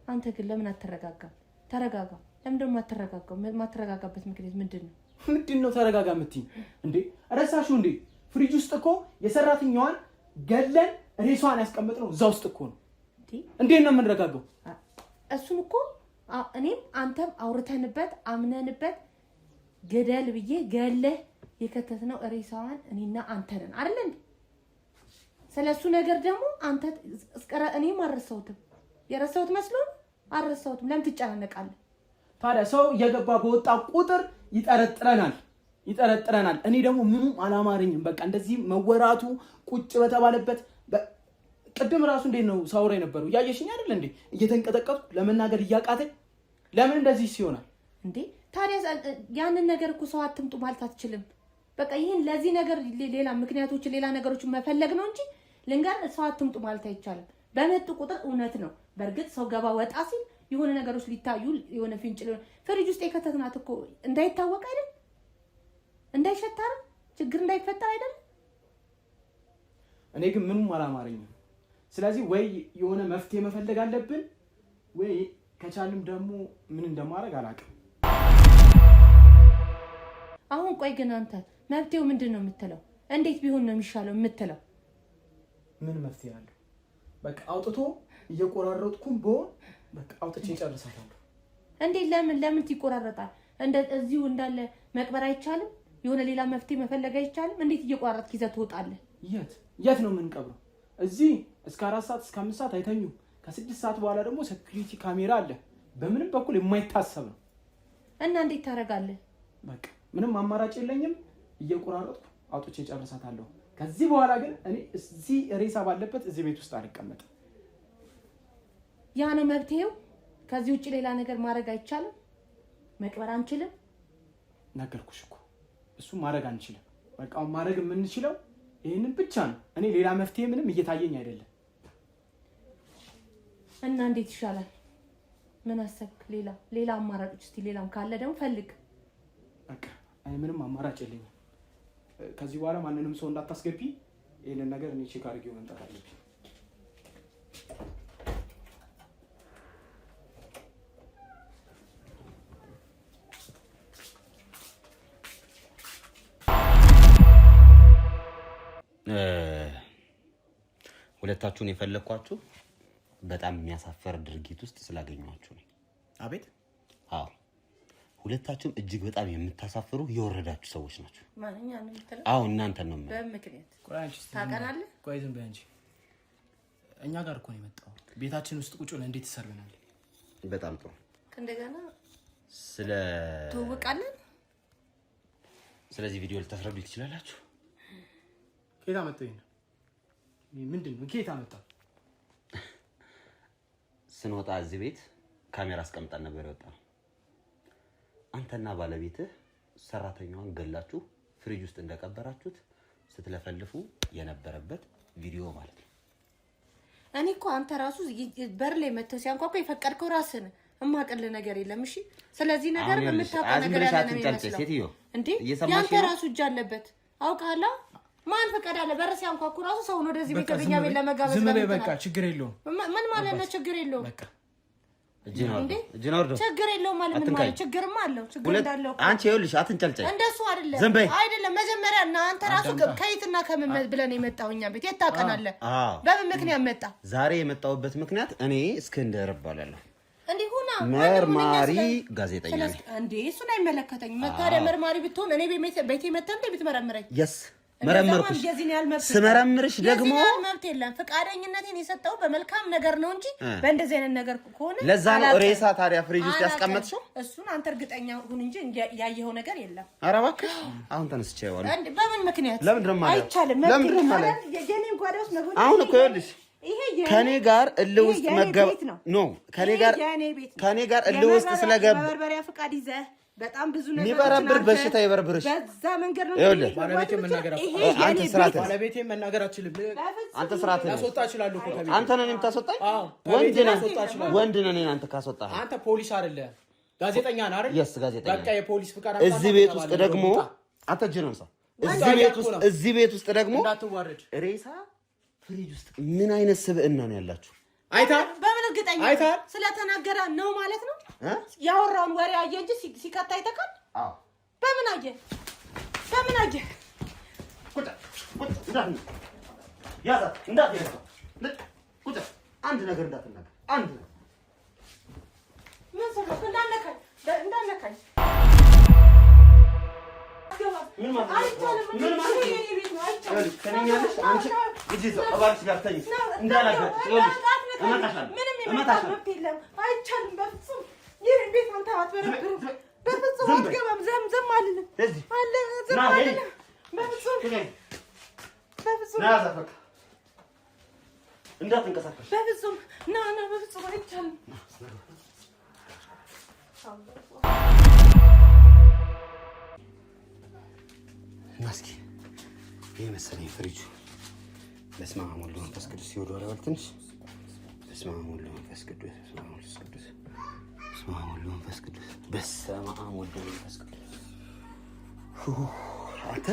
አንተ ግን ለምን አትረጋጋም? ተረጋጋ። ለምን ደግሞ አትረጋጋው? ማትረጋጋበት ምክንያት ምንድነው? ተረጋጋ የምትይኝ እንዴ? ረሳሽው እንዴ? ፍሪጅ ውስጥ እኮ የሰራተኛዋን ገለን ሬሷን ያስቀመጥነው እዛ ውስጥ እኮ ነው። እንዴት ነው የምንረጋጋው? እሱን እኮ እኔም አንተም አውርተንበት አምነንበት ገደል ብዬ ገለህ የከተትነው ሬሳዋን እኔና አንተ ነን አይደል እንዴ? ስለሱ ነገር ደግሞ አንተ እኔም አልረሳሁትም። የረሳሁት መስሎን አልረሳሁትም። ለምን ትጨናነቃለህ? ታዲያ ሰው እየገባ በወጣ ቁጥር ይጠረጥረናል። እኔ ደግሞ ምኑም አላማረኝም። በቃ እንደዚህ መወራቱ ቁጭ በተባለበት ቅድም ራሱ እንዴት ነው ሳውራ የነበረው? እያየሽኝ አይደል እንዴ? እየተንቀጠቀጥኩ ለመናገር እያቃተኝ። ለምን እንደዚህ ሲሆናል እንዴ? ታዲያ ያንን ነገር እኮ ሰው አትምጡ ማለት አትችልም። በቃ ይሄን ለዚህ ነገር ሌላ ምክንያቶች ሌላ ነገሮች መፈለግ ነው እንጂ ልንገር ሰው አትምጡ ማለት አይቻልም። በመጡ ቁጥር እውነት ነው። በእርግጥ ሰው ገባ ወጣ ሲል የሆነ ነገሮች ሊታዩ የሆነ ፍንጭ ፍሪጅ ውስጥ የከተትናት እኮ እንዳይታወቅ አይደል? እንዳይሸታር ችግር እንዳይፈጠር አይደል? እኔ ግን ምንም አላማረኝም። ስለዚህ ወይ የሆነ መፍትሄ መፈለግ አለብን ወይ ከቻልም ደግሞ ምን እንደማደርግ አላውቅም። አሁን ቆይ ግን አንተ መፍትሄው ምንድነው የምትለው? እንዴት ቢሆን ነው የሚሻለው የምትለው? ምን መፍትሄ አለው? በቃ አውጥቶ እየቆራረጥኩም በሆነ በቃ አውጥቼ ጨርሳታለሁ። እንዴ ለምን ይቆራረጣል? እዚሁ እንዳለ መቅበር አይቻልም? የሆነ ሌላ መፍትሄ መፈለግ አይቻልም? እንዴት እየቆራረጥክ ይዘህ ትወጣለህ? የት ነው የምንቀብረው? እዚህ እስከ 4 ሰዓት እስከ 5 ሰዓት አይተኙ። ከ6 ሰዓት በኋላ ደግሞ ሴኩሪቲ ካሜራ አለ። በምንም በኩል የማይታሰብ ነው። እና እንዴት ታረጋለህ? በቃ ምንም አማራጭ የለኝም። እየቆራረጥኩ አውጥቼ ጨርሳታለሁ። ከዚህ በኋላ ግን እኔ እዚህ ሬሳ ባለበት እዚህ ቤት ውስጥ አልቀመጥም። ያ ነው መፍትሄው? ከዚህ ውጪ ሌላ ነገር ማድረግ አይቻልም? መቅበር አንችልም? ነገርኩሽ እኮ እሱ ማድረግ አንችልም። በቃ ማድረግ የምንችለው ይሄንን ብቻ ነው። እኔ ሌላ መፍትሄ ምንም እየታየኝ አይደለም። እና እንዴት ይሻላል? ምን አሰብክ? ሌላ አማራጮች እስቲ ሌላም ካለ ደግሞ ፈልግ። በቃ እኔ ምንም አማራጭ የለኝም። ከዚህ በኋላ ማንንም ሰው እንዳታስገቢ። ይሄንን ነገር እኔ ቼክ አድርጌው መምጣት አለብኝ። ሁለታችሁን የፈለኳችሁ በጣም የሚያሳፈር ድርጊት ውስጥ ስላገኘኋችሁ ነው። አቤት? አዎ፣ ሁለታችሁም እጅግ በጣም የምታሳፍሩ የወረዳችሁ ሰዎች ናችሁ። ማንኛ ነው የምትለው? አዎ እናንተ ነው። በምክንያት ቆይ አንቺ ታውቃለህ? ቆይ ዝም በይ አንቺ። እኛ ጋር እኮ ነው የመጣው። ቤታችን ውስጥ ቁጭ ብለን እንዴት ይሰርበናል? በጣም ጥሩ። እንደገና ትውውቃለን። ስለዚህ ቪዲዮ ልታስረዱ ትችላላችሁ። ከየት አመጣኝ? ምንድነው? ከየት አመጣ? ስንወጣ እዚህ ቤት ካሜራ አስቀምጠን ነበር የወጣው። አንተና ባለቤትህ ሰራተኛዋን ገላችሁ ፍሪጅ ውስጥ እንደቀበራችሁት ስትለፈልፉ የነበረበት ቪዲዮ ማለት ነው። እኔ እኮ አንተ ራሱ በር ላይ መተው ሲያንኳኳ የፈቀድከው ራስህ ነህ። እማቀልህ ነገር የለም። እሺ፣ ስለዚህ ነገር የምታውቀው ነገር ያለ ነው የሚመስለው። ሴትዮ እንዴ ያንተ ራሱ እጅ አለበት። አውቃለሁ። ማን ፈቀደ አለ? በር ሲያንኳኩ ራሱ ሰው ነው ወደዚህ ቤት ቤት ለመጋበዝ ዝም በይ በቃ። ችግር የለውም። ምን ማለት ነው? ችግር የለውም በቃ። እጅ ነው ችግር የለውም ማለት ምን ማለት? ችግርም አለው። ችግር እንዳለው አንቺ ይኸውልሽ፣ አትንጨልጨይ። እንደሱ አይደለም መጀመሪያ እና አንተ ራሱ ከይትና ከምን ብለን የመጣው እኛ ቤት የታቀናለ በምን ምክንያት መጣ? ዛሬ የመጣውበት ምክንያት እኔ እስክንድር እባላለሁ። እንዴ ሁና መርማሪ ጋዜጠኛ ነኝ። እንዴ እሱን አይመለከተኝም። መታደያ መርማሪ ብትሆን እኔ ቤቴ መጣ እንዴ ብትመረምረኝ? የስ መረመርኩሽ። ስመረምርሽ ደግሞ መብት የለም። ፍቃደኝነቴን የሰጠው በመልካም ነገር ነው እንጂ በእንደዚህ አይነት ነገር ከሆነ ለዛ ነው ሬሳ ታዲያ ፍሪጅ ውስጥ ያስቀመጥሽው። እሱን አንተ እርግጠኛ ሁን እንጂ ያየኸው ነገር የለም። ኧረ እባክሽ አሁን ተነስቼ ይዋል። በምን ምክንያት? ለምንድን ነው ማለት? አይቻልም። ለምንድን ነው ማለት? የኔን ጓዳ ውስጥ ነው። አሁን እኮ ይኸውልሽ ከኔ ጋር እልህ ውስጥ መገብ ነው። ከኔ ጋር እልህ ውስጥ ስለገብ በርበሪያ ፍቃድ ይዘህ በጣም ብዙ ነገር የሚበረብር በሽታ ይበርብርሽ። በዛ መንገድ ነው ባለቤቴ መናገር አችልም። አንተ ስራት ያስወጣ ይችላል እኮ ከቤት። አንተ ነህ የምታስወጣኝ? ወንድ ነህ አንተ ካስወጣህ። አንተ ፖሊስ አይደለ ጋዜጠኛ ነህ አይደል? የስ ጋዜጠኛ። በቃ የፖሊስ ፍቃድ እዚህ ቤት ውስጥ ደግሞ አትጅነው ሰው እዚህ ቤት ውስጥ ደግሞ እንዳትዋረድ ሬሳ ፍሪጅ ውስጥ ምን አይነት ስብዕና ነው ያላችሁ? አይታል በምን እርግጠኛ ስለተናገረ ነው ማለት ነው? ያወራውን ወሬ አየ እንጂ ሲከታ አይተካል። አዎ በምን አየ? ቁጣ እንዳትነካ ቁጣ አንድ ነገር እንዳትናገር። አንድ ምን ሰራህ? እንዳነካኝ ምን ማለት ከነኛለሽ አንቺ እጂ ተባልሽ ጋር ተኝ እንዳላጋጭ ይኸውልሽ እመታሻለሁ። አይቻልም በፍጹም። ይሄ እንዴት ነው ታዋትበረብሩ? በፍጹም አትገባም። ዘም አልልም አለ ዘም አልልም በፍጹም ና ዘፈክ እንዳትንቀሳቀሽ በፍጹም ና በፍጹም አይቻልም። እና እስኪ ይህ መሰለኝ ፍሪጁ። በስመ አብ ወወልድ ወመንፈስ ቅዱስ ሲወዱ አለዋል ትንሽ። በስመ አብ ወወልድ ወመንፈስ ቅዱስ፣ በስመ አብ ወወልድ ወመንፈስ ቅዱስ፣ በስመ አብ ወወልድ ወመንፈስ ቅዱስ፣ በስመ አብ ወወልድ ወመንፈስ ቅዱስ። አንተ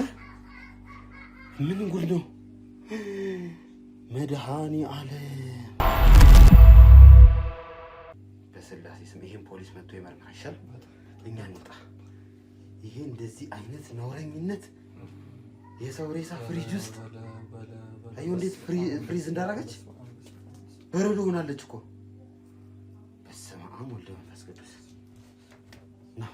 ምን ጉድ ነው? መድኃኔዓለም በስላሴ ስም ይሄን ፖሊስ መጥቶ ይመርምር አይሻል? እኛ እንውጣ። ይሄ እንደዚህ አይነት ነውረኝነት የሰው ሬሳ ፍሪጅ ውስጥ አዩ እንዴት ፍሪዝ እንዳደረገች በረዶ ሆናለች እኮ። በስመ አብ ወወልድ ወመንፈስ ቅዱስ። ና